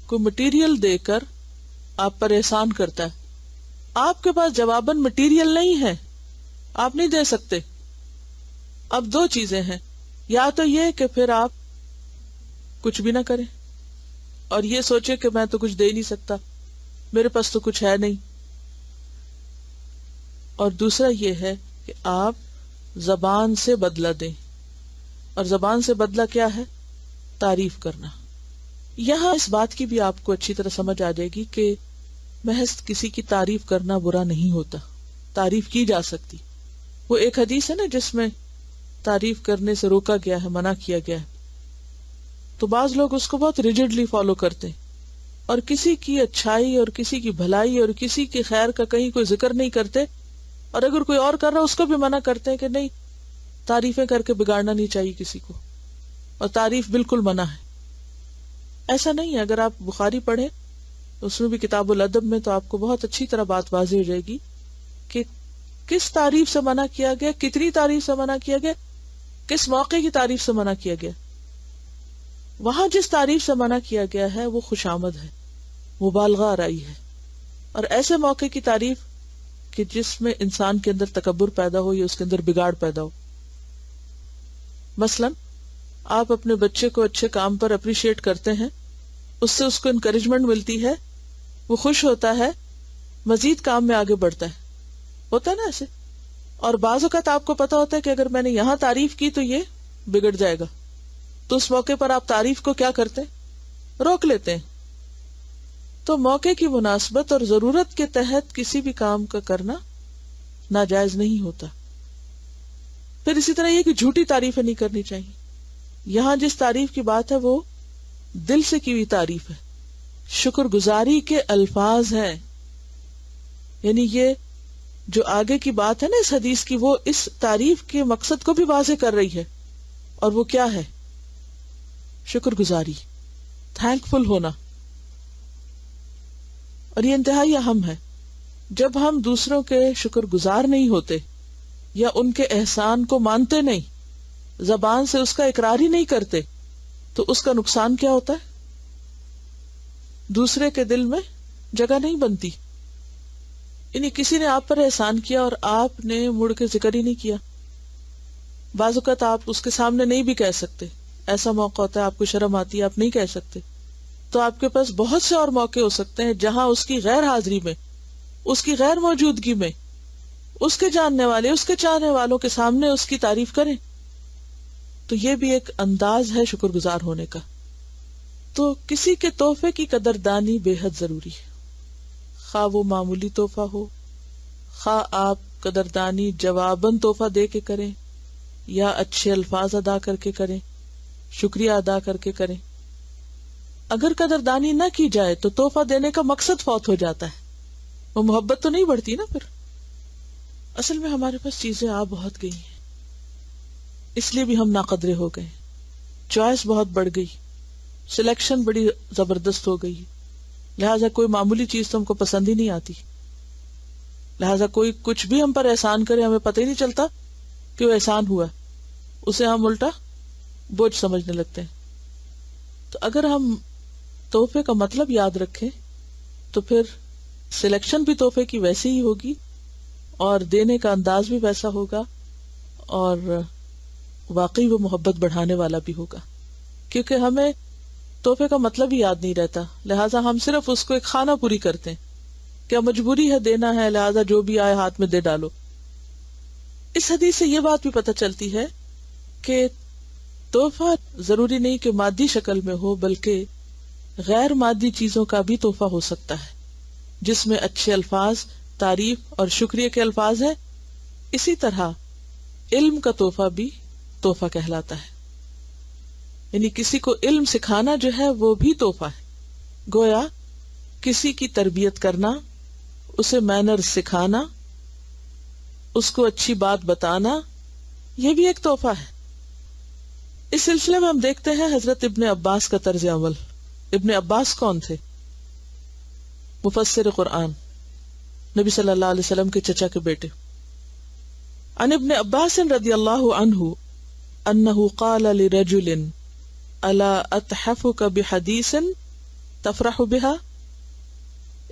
A: کوئی مٹیریل دے کر آپ پر احسان کرتا ہے. آپ کے پاس جواباً مٹیریل نہیں ہے، آپ نہیں دے سکتے. اب دو چیزیں ہیں، یا تو یہ کہ پھر آپ کچھ بھی نہ کریں اور یہ سوچے کہ میں تو کچھ دے نہیں سکتا، میرے پاس تو کچھ ہے نہیں. اور دوسرا یہ ہے کہ آپ زبان سے بدلہ دیں. اور زبان سے بدلہ کیا ہے؟ تعریف کرنا. یہاں اس بات کی بھی آپ کو اچھی طرح سمجھ آ جائے گی کہ محض کسی کی تعریف کرنا برا نہیں ہوتا، تعریف کی جا سکتی. وہ ایک حدیث ہے نا جس میں تعریف کرنے سے روکا گیا ہے، منع کیا گیا ہے. تو بعض لوگ اس کو بہت ریجڈلی فالو کرتے اور کسی کی اچھائی اور کسی کی بھلائی اور کسی کی خیر کا کہیں کوئی ذکر نہیں کرتے، اور اگر کوئی اور کر رہا اس کو بھی منع کرتے ہیں کہ نہیں، تعریفیں کر کے بگاڑنا نہیں چاہیے کسی کو، اور تعریف بالکل منع ہے. ایسا نہیں ہے. اگر آپ بخاری پڑھیں اس میں بھی کتاب الادب میں، تو آپ کو بہت اچھی طرح بات واضح ہو جائے گی کہ کس تعریف سے منع کیا گیا، کتنی تعریف سے منع کیا گیا، کس موقع کی تعریف سے منع کیا گیا. وہاں جس تعریف سے منع کیا گیا ہے وہ خوش آمد ہے، مبالغہ آرائی ہے. اور ایسے موقع کی تعریف کہ جس میں انسان کے اندر تکبر پیدا ہو یا اس کے اندر بگاڑ پیدا ہو. مثلا آپ اپنے بچے کو اچھے کام پر اپریشیٹ کرتے ہیں، اس سے اس کو انکریجمنٹ ملتی ہے، وہ خوش ہوتا ہے، مزید کام میں آگے بڑھتا ہے. ہوتا ہے نا ایسے. اور بعض اوقات آپ کو پتا ہوتا ہے کہ اگر میں نے یہاں تعریف کی تو یہ بگڑ جائے گا، تو اس موقع پر آپ تعریف کو کیا کرتے ہیں؟ روک لیتے ہیں. تو موقع کی مناسبت اور ضرورت کے تحت کسی بھی کام کا کرنا ناجائز نہیں ہوتا. پھر اسی طرح یہ کہ جھوٹی تعریفیں نہیں کرنی چاہیے. یہاں جس تعریف کی بات ہے وہ دل سے کی ہوئی تعریف ہے، شکر گزاری کے الفاظ ہیں. یعنی یہ جو آگے کی بات ہے نا اس حدیث کی، وہ اس تعریف کے مقصد کو بھی واضح کر رہی ہے. اور وہ کیا ہے؟ شکر گزاری، تھینک فل ہونا. اور یہ انتہائی اہم ہے. جب ہم دوسروں کے شکر گزار نہیں ہوتے یا ان کے احسان کو مانتے نہیں، زبان سے اس کا اقرار ہی نہیں کرتے، تو اس کا نقصان کیا ہوتا ہے؟ دوسرے کے دل میں جگہ نہیں بنتی. یعنی کسی نے آپ پر احسان کیا اور آپ نے مڑ کے ذکر ہی نہیں کیا. بعض اوقات آپ اس کے سامنے نہیں بھی کہہ سکتے، ایسا موقع ہوتا ہے آپ کو شرم آتی ہے، آپ نہیں کہہ سکتے. تو آپ کے پاس بہت سے اور موقع ہو سکتے ہیں جہاں اس کی غیر حاضری میں، اس کی غیر موجودگی میں، اس کے جاننے والے، اس کے چاہنے والوں کے سامنے اس کی تعریف کریں. تو یہ بھی ایک انداز ہے شکر گزار ہونے کا. تو کسی کے تحفے کی قدردانی بے حد ضروری ہے، خواہ وہ معمولی تحفہ ہو، خواہ آپ قدردانی جواباً تحفہ دے کے کریں یا اچھے الفاظ ادا کر کے کریں، شکریہ ادا کر کے کریں. اگر قدردانی نہ کی جائے تو تحفہ دینے کا مقصد فوت ہو جاتا ہے، وہ محبت تو نہیں بڑھتی نا. پھر اصل میں ہمارے پاس چیزیں آ بہت گئی ہیں، اس لیے بھی ہم ناقدرے ہو گئے. چوائس بہت بڑھ گئی، سلیکشن بڑی زبردست ہو گئی، لہٰذا کوئی معمولی چیز تو ہم کو پسند ہی نہیں آتی. لہٰذا کوئی کچھ بھی ہم پر احسان کرے ہمیں پتہ ہی نہیں چلتا کہ وہ احسان ہوا، اسے ہم الٹا بوجھ سمجھنے لگتے ہیں. تو اگر ہم تحفے کا مطلب یاد رکھیں تو پھر سلیکشن بھی تحفے کی ویسی ہی ہوگی اور دینے کا انداز بھی ویسا ہوگا اور واقعی وہ محبت بڑھانے والا بھی ہوگا، کیونکہ ہمیں تحفے کا مطلب ہی یاد نہیں رہتا، لہٰذا ہم صرف اس کو ایک خانہ پوری کرتے ہیں کہ مجبوری ہے دینا ہے، لہٰذا جو بھی آئے ہاتھ میں دے ڈالو۔ اس حدیث سے یہ بات بھی پتہ چلتی ہے کہ تحفہ ضروری نہیں کہ مادی شکل میں ہو، بلکہ غیر مادی چیزوں کا بھی تحفہ ہو سکتا ہے جس میں اچھے الفاظ، تعریف اور شکریہ کے الفاظ ہیں۔ اسی طرح علم کا تحفہ بھی تحفہ کہلاتا ہے، یعنی کسی کو علم سکھانا جو ہے وہ بھی تحفہ ہے۔ گویا کسی کی تربیت کرنا، اسے مینر سکھانا، اس کو اچھی بات بتانا، یہ بھی ایک تحفہ ہے۔ اس سلسلے میں ہم دیکھتے ہیں حضرت ابن عباس کا طرز عمل۔ ابن عباس کون تھے؟ مفسر قرآن، نبی صلی اللہ علیہ وسلم کے چچا کے بیٹے۔ عن ابن عباس رضی اللہ عنہ انہ قال لرجل الا اتحفک بحدیث تفرح بها۔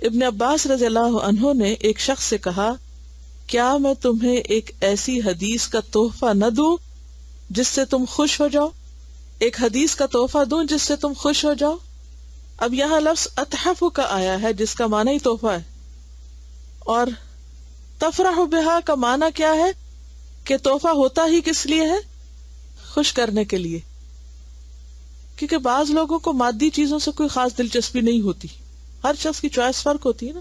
A: ابن عباس رضی اللہ عنہ نے ایک شخص سے کہا، کیا میں تمہیں ایک ایسی حدیث کا تحفہ نہ دوں جس سے تم خوش ہو جاؤ؟ ایک حدیث کا تحفہ دوں جس سے تم خوش ہو جاؤ۔ اب یہاں لفظ اتحف کا آیا ہے جس کا معنی ہی تحفہ ہے، اور تفرح بہا کا معنی کیا ہے کہ تحفہ ہوتا ہی کس لیے ہے؟ خوش کرنے کے لیے، کیونکہ بعض لوگوں کو مادی چیزوں سے کوئی خاص دلچسپی نہیں ہوتی۔ ہر شخص کی چوائس فرق ہوتی ہے نا،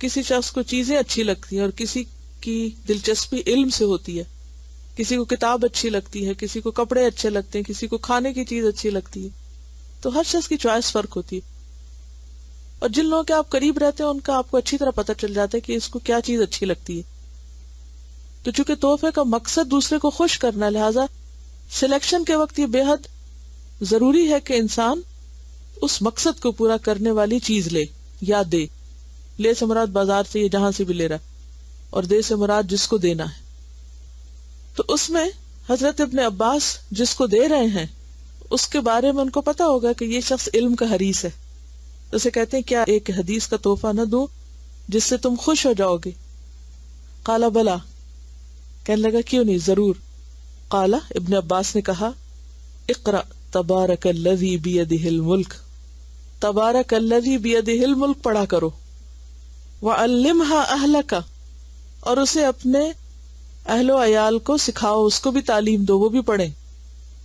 A: کسی شخص کو چیزیں اچھی لگتی ہیں اور کسی کی دلچسپی علم سے ہوتی ہے، کسی کو کتاب اچھی لگتی ہے، کسی کو کپڑے اچھے لگتے ہیں، کسی کو کھانے کی چیز اچھی لگتی ہے، تو ہر شخص کی چوائس فرق ہوتی ہے۔ اور جن لوگوں کے آپ قریب رہتے ہیں ان کا آپ کو اچھی طرح پتہ چل جاتا ہے کہ اس کو کیا چیز اچھی لگتی ہے۔ تو چونکہ تحفے کا مقصد دوسرے کو خوش کرنا، لہذا سلیکشن کے وقت یہ بے حد ضروری ہے کہ انسان اس مقصد کو پورا کرنے والی چیز لے یا دے۔ لے سے مراد بازار سے یا جہاں سے بھی لے رہا، اور دے سے مراد جس کو دینا ہے۔ تو اس میں حضرت ابن عباس جس کو دے رہے ہیں اس کے بارے میں ان کو پتا ہوگا کہ یہ شخص علم کا حریص ہے، اسے کہتے ہیں کیا ایک حدیث کا تحفہ نہ دوں جس سے تم خوش ہو جاؤ گے؟ قال بلا، کہنے لگا کیوں نہیں، ضرور۔ قال، ابن عباس نے کہا، اقرأ تبارک الذی بیدہ الملک، تبارک الذی بیدہ الملک پڑھا کرو، وعلمها اہلک، اور اسے اپنے اہل و عیال کو سکھاؤ، اس کو بھی تعلیم دو، وہ بھی پڑھیں،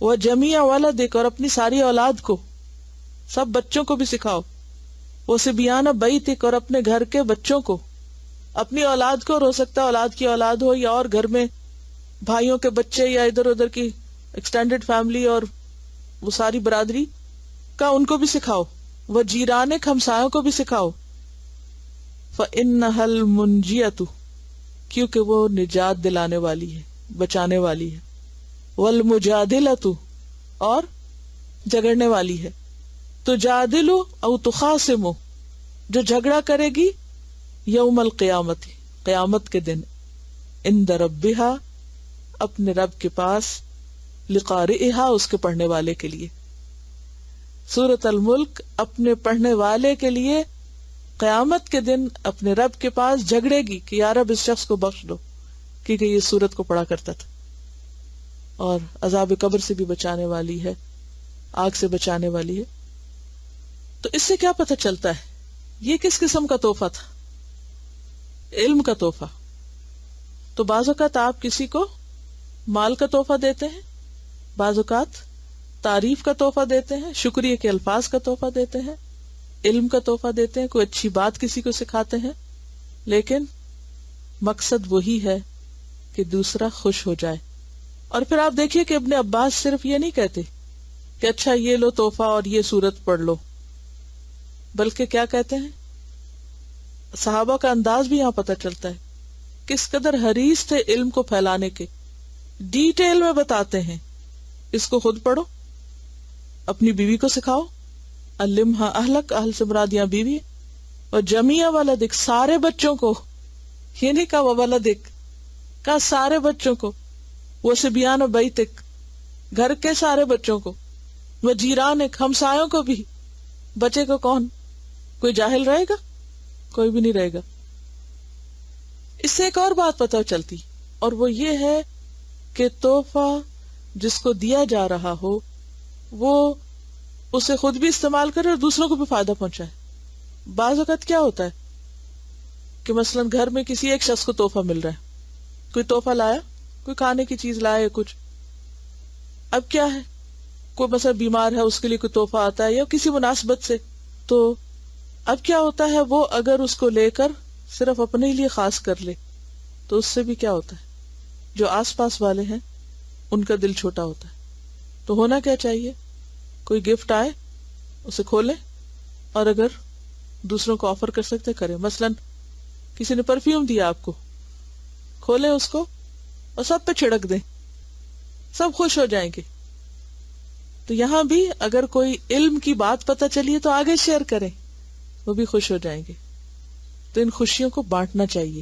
A: وجمیع ولدک، اور اپنی ساری اولاد کو، سب بچوں کو بھی سکھاؤ، وصبیان بیتک، اور اپنے گھر کے بچوں کو، اپنی اولاد کو، اور ہو سکتا ہے اولاد کی اولاد ہو یا اور گھر میں بھائیوں کے بچے یا ادھر ادھر کی ایکسٹینڈڈ فیملی اور وہ ساری برادری کا، ان کو بھی سکھاؤ، وہ جیرانک، ہمسایوں کو بھی سکھاؤ، فإنها المنجیۃ، کیونکہ وہ نجات دلانے والی ہے، بچانے والی ہے، والمجادلۃ، اور جھگڑنے والی ہے، تجادل او تخاصم، جو جھگڑا کرے گی، یوم القیامت، قیامت کے دن، عند ربہا، اپنے رب کے پاس، لقارئہا، اس کے پڑھنے والے کے لیے۔ سورۃ الملک اپنے پڑھنے والے کے لیے قیامت کے دن اپنے رب کے پاس جھگڑے گی کہ یا رب اس شخص کو بخش دو، کیونکہ یہ سورت کو پڑھا کرتا تھا، اور عذاب قبر سے بھی بچانے والی ہے، آگ سے بچانے والی ہے۔ تو اس سے کیا پتہ چلتا ہے یہ کس قسم کا تحفہ تھا؟ علم کا تحفہ۔ تو بعض اوقات آپ کسی کو مال کا تحفہ دیتے ہیں، بعض اوقات تعریف کا تحفہ دیتے ہیں، شکریہ کے الفاظ کا تحفہ دیتے ہیں، علم کا تحفہ دیتے ہیں، کوئی اچھی بات کسی کو سکھاتے ہیں، لیکن مقصد وہی ہے کہ دوسرا خوش ہو جائے۔ اور پھر آپ دیکھیے کہ ابن عباس صرف یہ نہیں کہتے کہ اچھا یہ لو تحفہ اور یہ سورت پڑھ لو، بلکہ کیا کہتے ہیں، صحابہ کا انداز بھی یہاں پتہ چلتا ہے کس قدر حریص تھے علم کو پھیلانے کے، ڈیٹیل میں بتاتے ہیں، اس کو خود پڑھو، اپنی بیوی کو سکھاؤ، علمھا اہلک، اہل سے مراد یہاں بیوی، اور جمیع ولدک، سارے بچوں کو، یہ نہیں کہا ولدک، کہا سارے بچوں کو، وصبیان بیتک، گھر کے سارے بچوں کو، وجیرانک، ہمسایوں کو بھی، بچے گا کون؟ کوئی جاہل رہے گا؟ کوئی بھی نہیں رہے گا. اس سے ایک اور بات پتہ چلتی، اور وہ یہ ہے کہ تحفہ جس کو دیا جا رہا ہو وہ اسے خود بھی استعمال کرے اور دوسروں کو بھی فائدہ پہنچائے. بعض اوقات کیا ہوتا ہے کہ مثلا گھر میں کسی ایک شخص کو تحفہ مل رہا ہے، کوئی تحفہ لایا، کوئی کھانے کی چیز لایا کچھ. اب کیا ہے، کوئی مثلا بیمار ہے اس کے لیے کوئی تحفہ آتا ہے یا کسی مناسبت سے، تو اب کیا ہوتا ہے وہ اگر اس کو لے کر صرف اپنے لیے خاص کر لے تو اس سے بھی کیا ہوتا ہے جو آس پاس والے ہیں ان کا دل چھوٹا ہوتا ہے. تو ہونا کیا چاہیے، کوئی گفٹ آئے اسے کھولے اور اگر دوسروں کو آفر کر سکتے کریں. مثلا کسی نے پرفیوم دیا آپ کو، کھولے اس کو اور سب پہ چھڑک دیں، سب خوش ہو جائیں گے. تو یہاں بھی اگر کوئی علم کی بات پتہ چلیے تو آگے شیئر کریں، وہ بھی خوش ہو جائیں گے. تو ان خوشیوں کو بانٹنا چاہیے،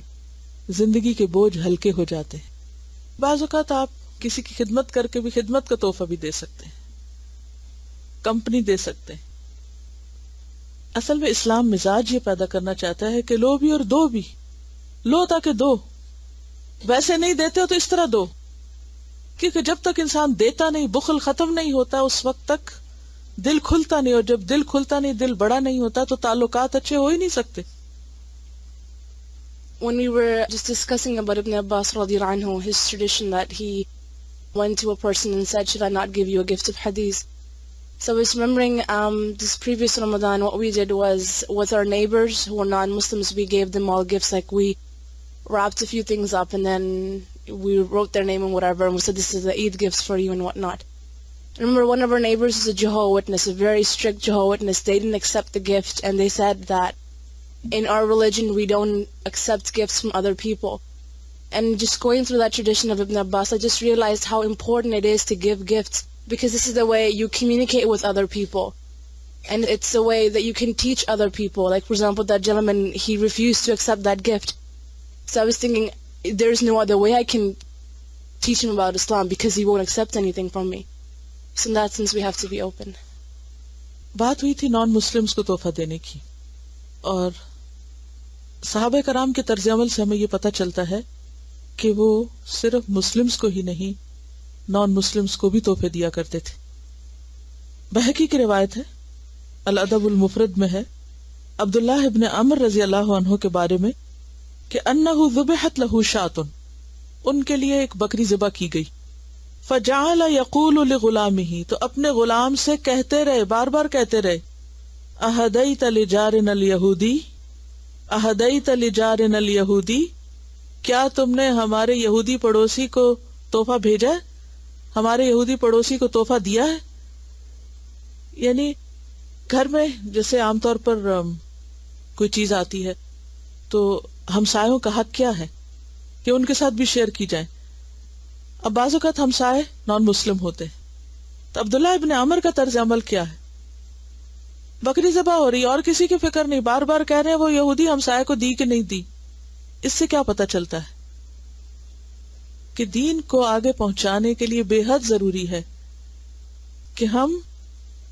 A: زندگی کے بوجھ ہلکے ہو جاتے ہیں. بعض اوقات آپ کسی کی خدمت کر کے بھی خدمت کا تحفہ بھی دے سکتے ہیں، کمپنی دے سکتے ہیں. اصل میں اسلام مزاج یہ پیدا کرنا چاہتا ہے کہ لو بھی اور دو بھی. لو تاکہ دو، ویسے نہیں دیتے ہو تو اس طرح دو، کیونکہ جب تک انسان دیتا نہیں، بخل ختم نہیں ہوتا، اس وقت تک دل کھلتا نہیں، اور جب دل کھلتا نہیں، دل بڑا نہیں ہوتا تو تعلقات اچھے ہو ہی نہیں سکتے.
C: When we were just discussing about Ibn Abbas radiallahu anhu, his tradition that he went to a person and said, should I not give you a gift of hadith? So I was remembering this previous Ramadan, what we did was with our neighbors who were non-Muslims, we gave them all gifts. Like we wrapped a few things up and then we wrote their name and whatever, and we said, this is the Eid gifts for you and whatnot. I remember one of our neighbors is a Jehovah's Witness, a very strict Jehovah's Witness. They didn't accept the gift, and they said that in our religion we don't accept gifts from other people. And just going through that tradition of Ibn Abbas, I just realized how important it is to give gifts, because this is the way you communicate with other people, and it's the way that you can teach other people. Like for example, that gentleman, he refused to accept that gift. So I was thinking, there's no other way I can teach him about Islam, because he won't accept anything from me. So in that sense we have to be open.
A: بات ہوئی تھی non Muslims کو تحفہ دینے کی، اور صحابہ کرام کے طرز عمل سے ہمیں یہ پتہ چلتا ہے کہ وہ صرف مسلمز کو ہی نہیں، نان مسلمز کو بھی تحفے دیا کرتے تھے. بہقی کی روایت ہے، الادب المفرد میں ہے، عبداللہ ابن عمر رضی اللہ عنہ کے بارے میں کہ انہ ذبحت لہ شاۃ، ان کے لیے ایک بکری ذبح کی گئی. فجعل یقول لغلامہ، تو اپنے غلام سے کہتے رہے، بار بار کہتے رہے، اہدیت لجارنا الیہودی، اہدیت لجارنا الیہودی، کیا تم نے ہمارے یہودی پڑوسی کو تحفہ بھیجا ہے، ہمارے یہودی پڑوسی کو تحفہ دیا ہے. یعنی گھر میں جیسے عام طور پر کوئی چیز آتی ہے تو ہمسایوں کا حق کیا ہے کہ ان کے ساتھ بھی شیئر کی جائے. اب بعض اوقات ہمسائے نان مسلم ہوتے ہیں، تو عبداللہ ابن عمر کا طرز عمل کیا ہے، بکری ذبح ہو رہی اور کسی کی فکر نہیں، بار بار کہہ رہے ہیں وہ یہودی ہمسائے کو دی کہ نہیں دی. اس سے کیا پتہ چلتا ہے کہ دین کو آگے پہنچانے کے لیے بے حد ضروری ہے کہ ہم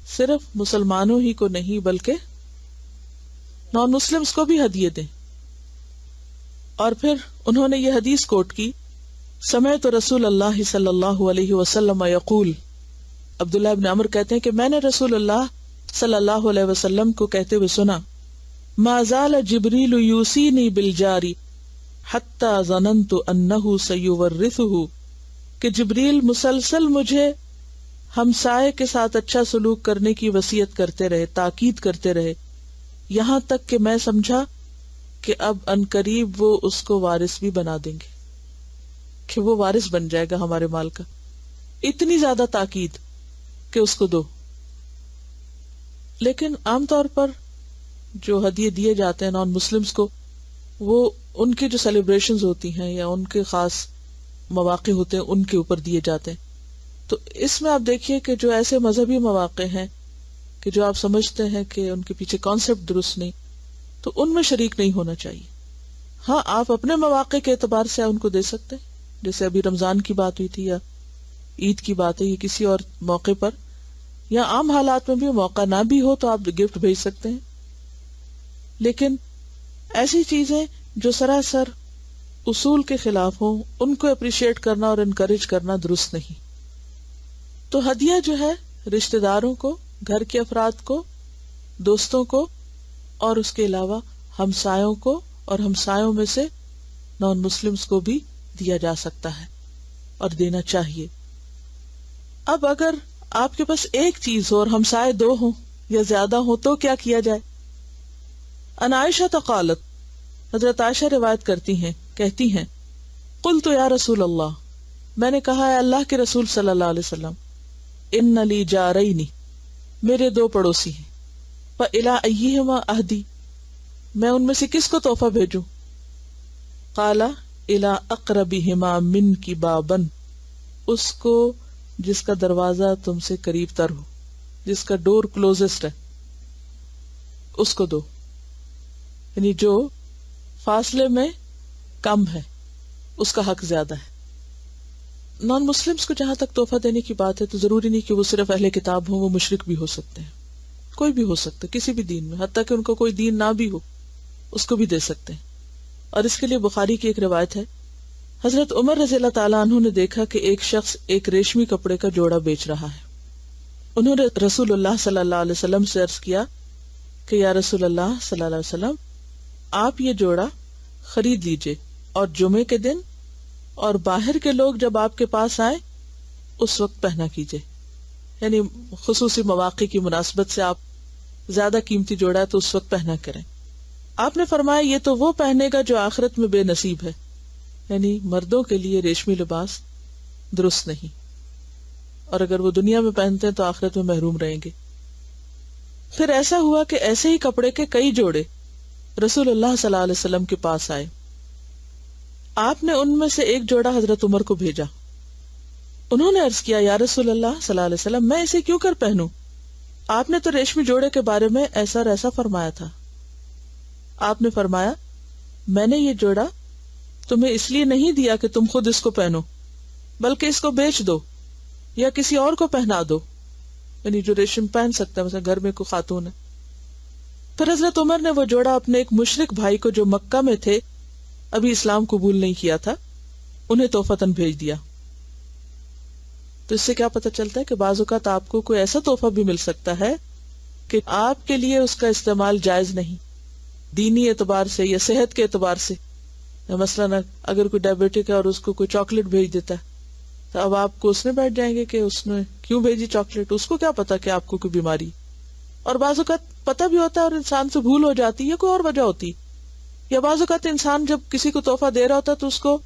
A: صرف مسلمانوں ہی کو نہیں بلکہ نان مسلمز کو بھی ہدیے دیں. اور پھر انہوں نے یہ حدیث کوٹ کی، سمعت رسول اللہ صلی اللہ علیہ وسلم یقول، عبداللہ ابن عمر کہتے ہیں کہ میں نے رسول اللہ صلی اللہ علیہ وسلم کو کہتے ہوئے سنا، ما زال جبریل یوصینی بالجاری حتی ظننت انہ سیورثہ، کہ جبریل مسلسل مجھے ہمسائے کے ساتھ اچھا سلوک کرنے کی وصیت کرتے رہے، تاکید کرتے رہے، یہاں تک کہ میں سمجھا کہ اب عنقریب وہ اس کو وارث بھی بنا دیں گے، کہ وہ وارث بن جائے گا ہمارے مال کا. اتنی زیادہ تاکید کہ اس کو دو. لیکن عام طور پر جو ہدیے دیے جاتے ہیں نان مسلمز کو، وہ ان کی جو سیلیبریشنز ہوتی ہیں یا ان کے خاص مواقع ہوتے ہیں ان کے اوپر دیے جاتے ہیں. تو اس میں آپ دیکھیے کہ جو ایسے مذہبی مواقع ہیں کہ جو آپ سمجھتے ہیں کہ ان کے پیچھے کانسیپٹ درست نہیں، تو ان میں شریک نہیں ہونا چاہیے. ہاں آپ اپنے مواقع کے اعتبار سے ان کو دے سکتے ہیں، جیسے ابھی رمضان کی بات ہوئی تھی یا عید کی بات ہے یا کسی اور موقع پر، یا عام حالات میں بھی موقع نہ بھی ہو تو آپ گفٹ بھیج سکتے ہیں. لیکن ایسی چیزیں جو سراسر اصول کے خلاف ہوں ان کو اپریشیٹ کرنا اور انکریج کرنا درست نہیں. تو ہدیہ جو ہے رشتہ داروں کو، گھر کے افراد کو، دوستوں کو، اور اس کے علاوہ ہمسایوں کو اور ہمسایوں میں سے نان مسلمز کو بھی دیا جا سکتا ہے اور دینا چاہیے. اب اگر آپ کے پاس ایک چیز ہو اور ہمسائے دو ہوں یا زیادہ ہوں تو کیا کیا جائے؟ ان عائشہ قالت، حضرت عائشہ روایت کرتی ہیں، کہتی ہیں، قلت یا رسول اللہ، میں نے کہا ہے اللہ کے رسول صلی اللہ علیہ وسلم، ان لی جارین، میرے دو پڑوسی ہیں، فإلی ایہما اہدی، میں ان میں سے کس کو تحفہ بھیجوں؟ قال الی اقربہما منک بابا، اس کو جس کا دروازہ تم سے قریب تر ہو، جس کا ڈور کلوزسٹ ہے، اس کو دو، یعنی جو فاصلے میں کم ہے اس کا حق زیادہ ہے. نان مسلمز کو جہاں تک تحفہ دینے کی بات ہے تو ضروری نہیں کہ وہ صرف اہل کتاب ہوں، وہ مشرک بھی ہو سکتے ہیں، کوئی بھی ہو سکتا ہے کسی بھی دین میں، حتیٰ کہ ان کو کوئی دین نہ بھی ہو اس کو بھی دے سکتے ہیں. اور اس کے لیے بخاری کی ایک روایت ہے، حضرت عمر رضی اللہ تعالیٰ عنہ نے دیکھا کہ ایک شخص ایک ریشمی کپڑے کا جوڑا بیچ رہا ہے. انہوں نے رسول اللہ صلی اللہ علیہ وسلم سے عرض کیا کہ یا رسول اللہ صلی اللہ علیہ وسلم، آپ یہ جوڑا خرید لیجئے اور جمعے کے دن اور باہر کے لوگ جب آپ کے پاس آئیں اس وقت پہنا کیجئے. یعنی خصوصی مواقع کی مناسبت سے آپ زیادہ قیمتی جوڑا ہے تو اس وقت پہنا کریں. آپ نے فرمایا یہ تو وہ پہنے گا جو آخرت میں بے نصیب ہے، یعنی مردوں کے لیے ریشمی لباس درست نہیں، اور اگر وہ دنیا میں پہنتے ہیں تو آخرت میں محروم رہیں گے. پھر ایسا ہوا کہ ایسے ہی کپڑے کے کئی جوڑے رسول اللہ صلی اللہ علیہ وسلم کے پاس آئے. آپ نے ان میں سے ایک جوڑا حضرت عمر کو بھیجا. انہوں نے عرض کیا یا رسول اللہ صلی اللہ علیہ وسلم، میں اسے کیوں کر پہنوں؟ آپ نے تو ریشمی جوڑے کے بارے میں ایسا اور ایسا فرمایا تھا. آپ نے فرمایا میں نے یہ جوڑا تمہیں اس لیے نہیں دیا کہ تم خود اس کو پہنو، بلکہ اس کو بیچ دو یا کسی اور کو پہنا دو، یعنی جو ریشم پہن سکتا ہے، مثلا گھر میں کوئی خاتون ہے. پھر حضرت عمر نے وہ جوڑا اپنے ایک مشرک بھائی کو جو مکہ میں تھے، ابھی اسلام قبول نہیں کیا تھا، انہیں تحفتاً بھیج دیا. تو اس سے کیا پتہ چلتا ہے کہ بعض اوقات آپ کو کوئی ایسا تحفہ بھی مل سکتا ہے کہ آپ کے لیے اس کا استعمال جائز نہیں، دینی اعتبار سے یا صحت کے اعتبار سے. مثلا اگر کوئی ڈائبیٹک ہے اور اس کو کوئی چاکلیٹ بھیج دیتا ہے تو اب آپ کو اس میں بیٹھ جائیں گے کہ اس نے کیوں بھیجی چاکلیٹ، اس کو کیا پتا کہ آپ کو کوئی بیماری. اور بعض اوقات پتہ بھی ہوتا ہے اور انسان سے بھول ہو جاتی ہے، کوئی اور وجہ ہوتی. یا بعض اوقات انسان جب کسی کو تحفہ دے رہا ہوتا ہے تو اس کو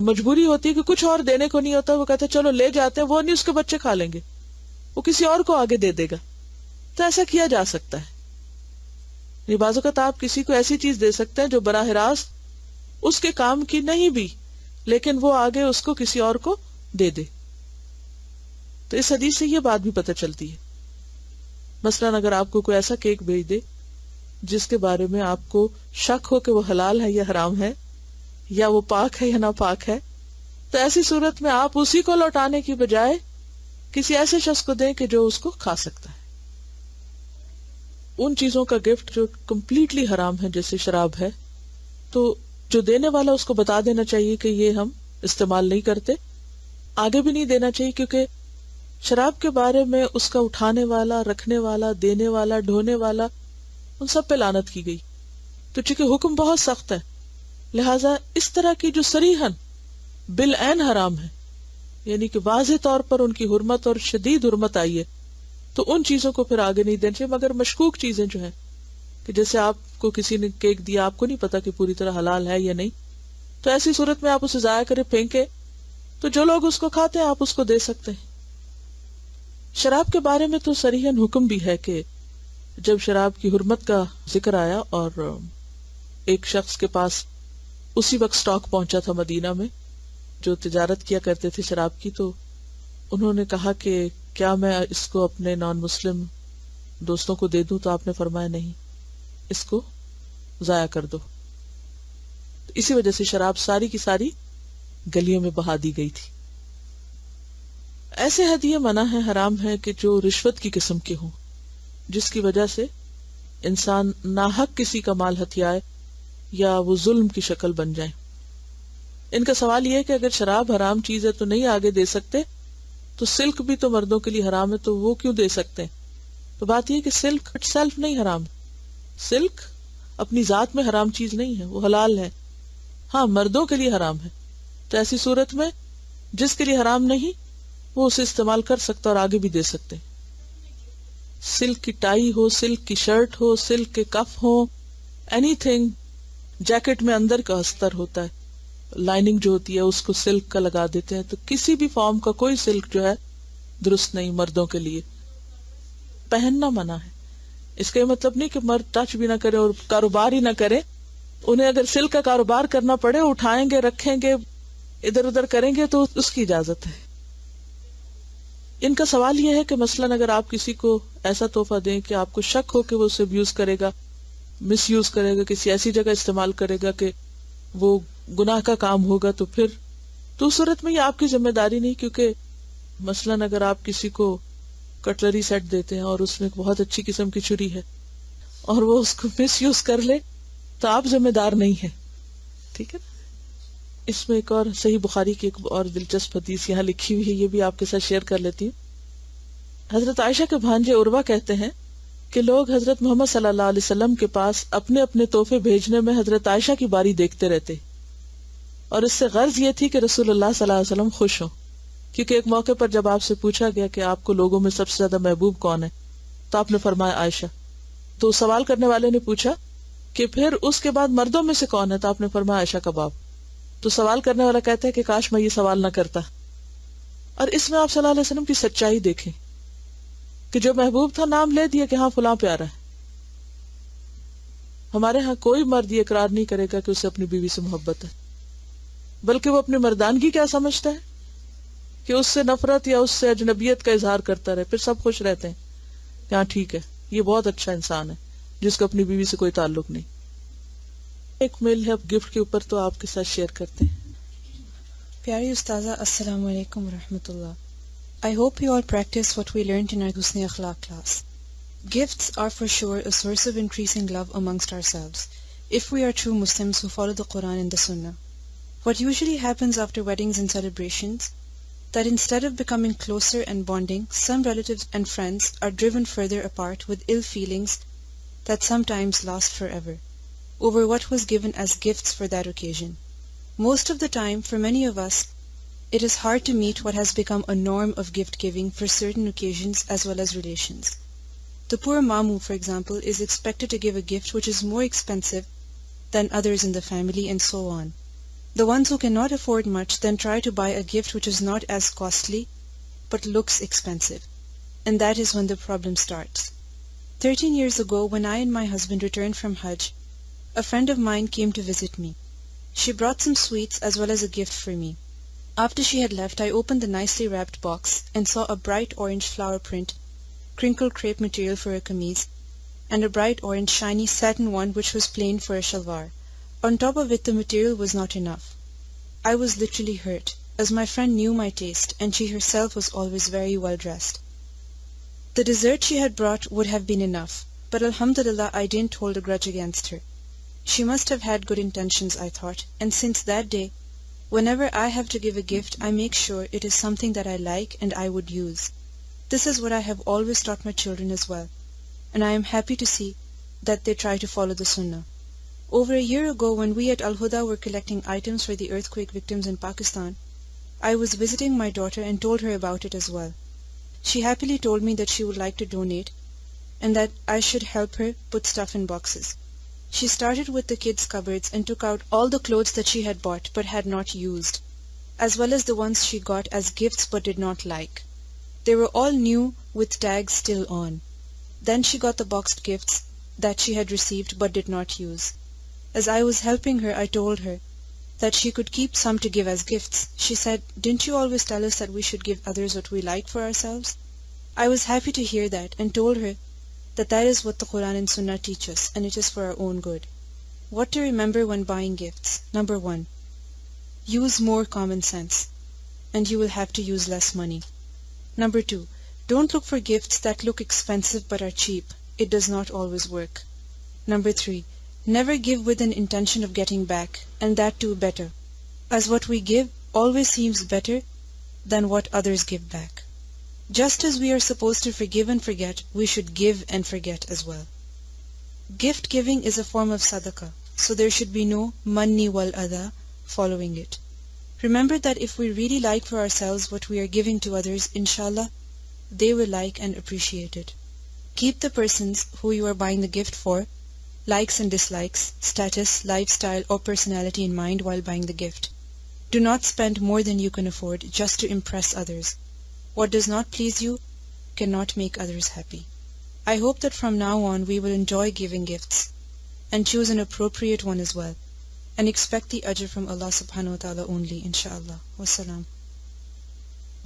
A: مجبوری ہوتی ہے کہ کچھ اور دینے کو نہیں ہوتا، وہ کہتے ہیں چلو لے جاتے ہیں، وہ نہیں اس کے بچے کھا لیں گے، وہ کسی اور کو آگے دے دے گا. تو ایسا کیا جا سکتا ہے. یہ بعض اوقات آپ کسی کو ایسی چیز دے سکتے ہیں جو براہ راست اس کے کام کی نہیں بھی، لیکن وہ آگے اس کو کسی اور کو دے دے. تو اس حدیث سے یہ بات بھی پتہ چلتی ہے. مثلا اگر آپ کو کوئی ایسا کیک بھیج دے جس کے بارے میں آپ کو شک ہو کہ وہ حلال ہے یا حرام ہے، یا وہ پاک ہے یا ناپاک ہے، تو ایسی صورت میں آپ اسی کو لوٹانے کی بجائے کسی ایسے شخص کو دیں کہ جو اس کو کھا سکتا ہے. ان چیزوں کا گفٹ جو کمپلیٹلی حرام ہے جیسے شراب ہے، تو جو دینے والا اس کو بتا دینا چاہیے کہ یہ ہم استعمال نہیں کرتے، آگے بھی نہیں دینا چاہیے، کیونکہ شراب کے بارے میں اس کا اٹھانے والا، رکھنے والا، دینے والا، ڈھونے والا، ان سب پہ لعنت کی گئی. تو چونکہ حکم بہت سخت ہے، لہٰذا اس طرح کی جو صریحاً بالعین حرام ہے، یعنی کہ واضح طور پر ان کی حرمت اور شدید حرمت آئی ہے، تو ان چیزوں کو پھر آگے نہیں دینا چاہیے. مگر مشکوک چیزیں جو ہیں کہ جیسے آپ کو کسی نے کیک دیا، آپ کو نہیں پتا کہ پوری طرح حلال ہے یا نہیں، تو ایسی صورت میں آپ اسے ضائع کرے، پھینکے، تو جو لوگ اس کو کھاتے ہیں آپ اس کو دے سکتے ہیں. شراب کے بارے میں تو صریحاً حکم بھی ہے کہ جب شراب کی حرمت کا ذکر آیا اور ایک شخص کے پاس اسی وقت سٹاک پہنچا تھا مدینہ میں جو تجارت کیا کرتے تھے شراب کی، تو انہوں نے کہا کہ کیا میں اس کو اپنے نان مسلم دوستوں کو دے دوں؟ تو آپ نے فرمایا نہیں، اس کو ضائع کر دو. اسی وجہ سے شراب ساری کی ساری گلیوں میں بہا دی گئی تھی. ایسے ہدیے منع ہے، حرام ہے کہ جو رشوت کی قسم کے ہوں، جس کی وجہ سے انسان ناحق کسی کا مال ہتھیائے یا وہ ظلم کی شکل بن جائے. ان کا سوال یہ ہے کہ اگر شراب حرام چیز ہے تو نہیں آگے دے سکتے، تو سلک بھی تو مردوں کے لیے حرام ہے تو وہ کیوں دے سکتے ہیں؟ تو بات یہ کہ سلک اٹ سیلف نہیں حرام، سلک اپنی ذات میں حرام چیز نہیں ہے، وہ حلال ہے، ہاں مردوں کے لیے حرام ہے. تو ایسی صورت میں جس کے لیے حرام نہیں وہ اسے استعمال کر سکتا اور آگے بھی دے سکتے. سلک کی ٹائی ہو، سلک کی شرٹ ہو، سلک کے کف ہو، اینی تھنگ. جیکٹ میں اندر کا استر ہوتا ہے، لائننگ جو ہوتی ہے اس کو سلک کا لگا دیتے ہیں، تو کسی بھی فارم کا کوئی سلک جو ہے درست نہیں مردوں کے لیے. پہننا منع ہے. اس کا یہ مطلب نہیں کہ مرد ٹچ بھی نہ کرے اور کاروبار ہی نہ کرے. انہیں اگر سلک کا کاروبار کرنا پڑے، اٹھائیں گے، رکھیں گے، ادھر ادھر کریں گے تو اس کی اجازت ہے. ان کا سوال یہ ہے کہ مثلاً اگر آپ کسی کو ایسا تحفہ دیں کہ آپ کو شک ہو کہ وہ اسے ابیوز کرے گا، مس یوز کرے گا، کسی ایسی جگہ استعمال کرے گا کہ وہ گناہ کا کام ہوگا، تو پھر تو اس صورت میں یہ آپ کی ذمہ داری نہیں. کیونکہ مثلاً اگر آپ کسی کو کٹلری سیٹ دیتے ہیں اور اس میں ایک بہت اچھی قسم کی چھری ہے اور وہ اس کو مس یوز کر لے تو آپ ذمہ دار نہیں ہیں. ٹھیک ہے. اس میں ایک اور صحیح بخاری کی ایک اور دلچسپ حدیث یہاں لکھی ہوئی ہے، یہ بھی آپ کے ساتھ شیئر کر لیتی ہوں. حضرت عائشہ کے بھانجے عروہ کہتے ہیں کہ لوگ حضرت محمد صلی اللہ علیہ وسلم کے پاس اپنے اپنے تحفے بھیجنے میں حضرت عائشہ کی باری دیکھتے رہتے، اور اس سے غرض یہ تھی کہ رسول اللہ صلی اللہ علیہ وسلم خوش ہوں. کیونکہ ایک موقع پر جب آپ سے پوچھا گیا کہ آپ کو لوگوں میں سب سے زیادہ محبوب کون ہے، تو آپ نے فرمایا عائشہ. تو سوال کرنے والے نے پوچھا کہ پھر اس کے بعد مردوں میں سے کون ہے، تو آپ نے فرمایا عائشہ کا باپ. تو سوال کرنے والا کہتا ہے کہ کاش میں یہ سوال نہ کرتا. اور اس میں آپ صلی اللہ علیہ وسلم کی سچائی دیکھیں کہ جو محبوب تھا نام لے دیا کہ ہاں فلاں پیارا ہے. ہمارے ہاں کوئی مرد یہ اقرار نہیں کرے گا کہ اسے اپنی بیوی سے محبت ہے، بلکہ وہ اپنی مردانگی کیا سمجھتا ہے کہ اس سے نفرت یا اس سے اجنبیت کا اظہار کرتا رہے. پھر سب خوش رہتے ہیں کہ ہاں ٹھیک ہے یہ بہت اچھا انسان ہے جس کو اپنی بیوی سے کوئی تعلق نہیں. ایک میل ہے گفٹ کے اوپر، تو آپ کے ساتھ شیئر کرتے ہیں.
B: پیاری استاذہ السلام علیکم ورحمۃ اللہ. I hope you all practice what we learned in our Husn Akhlaq class. Gifts are for sure a source of increasing love amongst ourselves, if we are true Muslims who follow the Quran and the Sunnah. What usually happens after weddings and celebrations, that instead of becoming closer and bonding, some relatives and friends are driven further apart with ill feelings that sometimes last forever, over what was given as gifts for that occasion. Most of the time, for many of us, it is hard to meet what has become a norm of gift giving for certain occasions as well as relations. The poor Mamu, for example, is expected to give a gift which is more expensive than others in the family, and so on. The ones who cannot afford much then try to buy a gift which is not as costly but looks expensive. And that is when the problem starts. 13 years ago, when I and my husband returned from Hajj, a friend of mine came to visit me. She brought some sweets as well as a gift for me. After she had left, I opened the nicely wrapped box and saw a bright orange flower print, crinkled crepe material for a kameez, and a bright orange shiny satin one which was plain for a shalwar. On top of it, the material was not enough. I was literally hurt, as my friend knew my taste, and she herself was always very well dressed. The dessert she had brought would have been enough, but alhamdulillah I didn't hold a grudge against her. She must have had good intentions, I thought, and since that day, whenever I have to give a gift, I make sure it is something that I like and I would use. This is what I have always taught my children as well, and I am happy to see that they try to follow the Sunnah. Over a year ago, when we at Al-Huda were collecting items for the earthquake victims in Pakistan, I was visiting my daughter and told her about it as well. She happily told me that she would like to donate and that I should help her put stuff in boxes. She started with the kids' cupboards and took out all the clothes that she had bought but had not used, as well as the ones she got as gifts but did not like. They were all new with tags still on. Then she got the boxed gifts that she had received but did not use. As I was helping her, I told her that she could keep some to give as gifts. She said, "Didn't you always tell us that we should give others what we like for ourselves?" I was happy to hear that and told her that is what the Quran and Sunnah teach us, and it is for our own good. What to remember when buying gifts? Number 1, use more common sense, and you will have to use less money. Number 2, don't look for gifts that look expensive but are cheap. It does not always work. Number 3, never give with an intention of getting back, and that too better, as what we give always seems better than what others give back. Just as we are supposed to forgive and forget, we should give and forget as well. Gift giving is a form of sadaqah, so there should be no manni wal adha following it. Remember that if we really like for ourselves what we are giving to others, inshallah, they will like and appreciate it. Keep the persons who you are buying the gift for, likes and dislikes, status, lifestyle or personality in mind while buying the gift. Do not spend more than you can afford just to impress others. What does not please you cannot make others happy. I hope that from now on we will enjoy giving gifts and choose an appropriate one as well, and expect the ajr from Allah subhanahu wa ta'ala only, inshallah. Wassalam.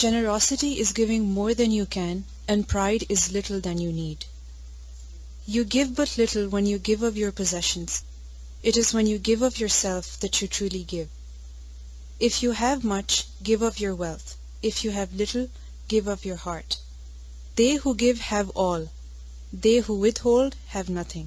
B: Generosity is giving more than you can, and pride is little than you need. You give but little when you give of your possessions. It is when you give of yourself that you truly give. If you have much, give of your wealth. If you have little, give of your heart. They who give have all. They who withhold have nothing.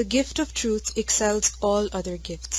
B: The gift of truth excels all other gifts.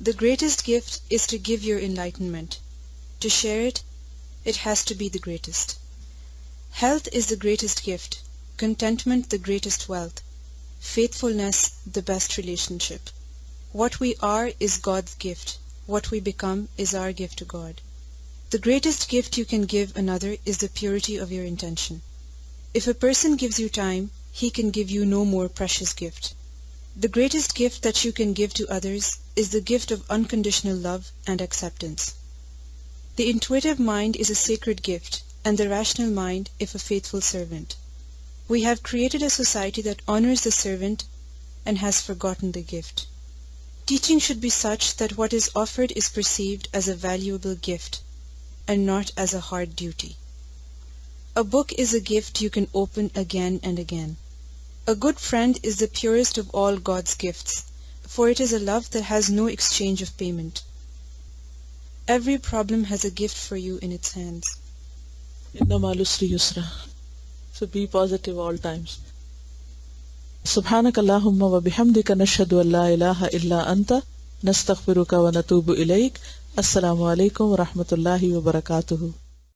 B: The greatest gift is to give your enlightenment. To share it, it has to be the greatest. Health is the greatest gift, contentment the greatest wealth, faithfulness the best relationship. What we are is God's gift. What we become is our gift to God. The greatest gift you can give another is the purity of your intention. If a person gives you time, he can give you no more precious gift. The greatest gift that you can give to others is the gift of unconditional love and acceptance. The intuitive mind is a sacred gift, and the rational mind if a faithful servant. We have created a society that honors the servant and has forgotten the gift. Teaching should be such that what is offered is perceived as a valuable gift and not as a hard duty. A book is a gift you can open again and again. A good friend is the purest of all God's gifts, for it is a love that has no exchange of payment. Every problem has a gift for you in its hands.
A: Inna ma'al usri yusra. So be positive all times. Subhanaka Allahumma wa bihamdika nashhadu an la ilaha illa anta nastaghfiruka wa natubu ilayk. Assalamu alaikum wa rahmatullahi wa barakatuhu.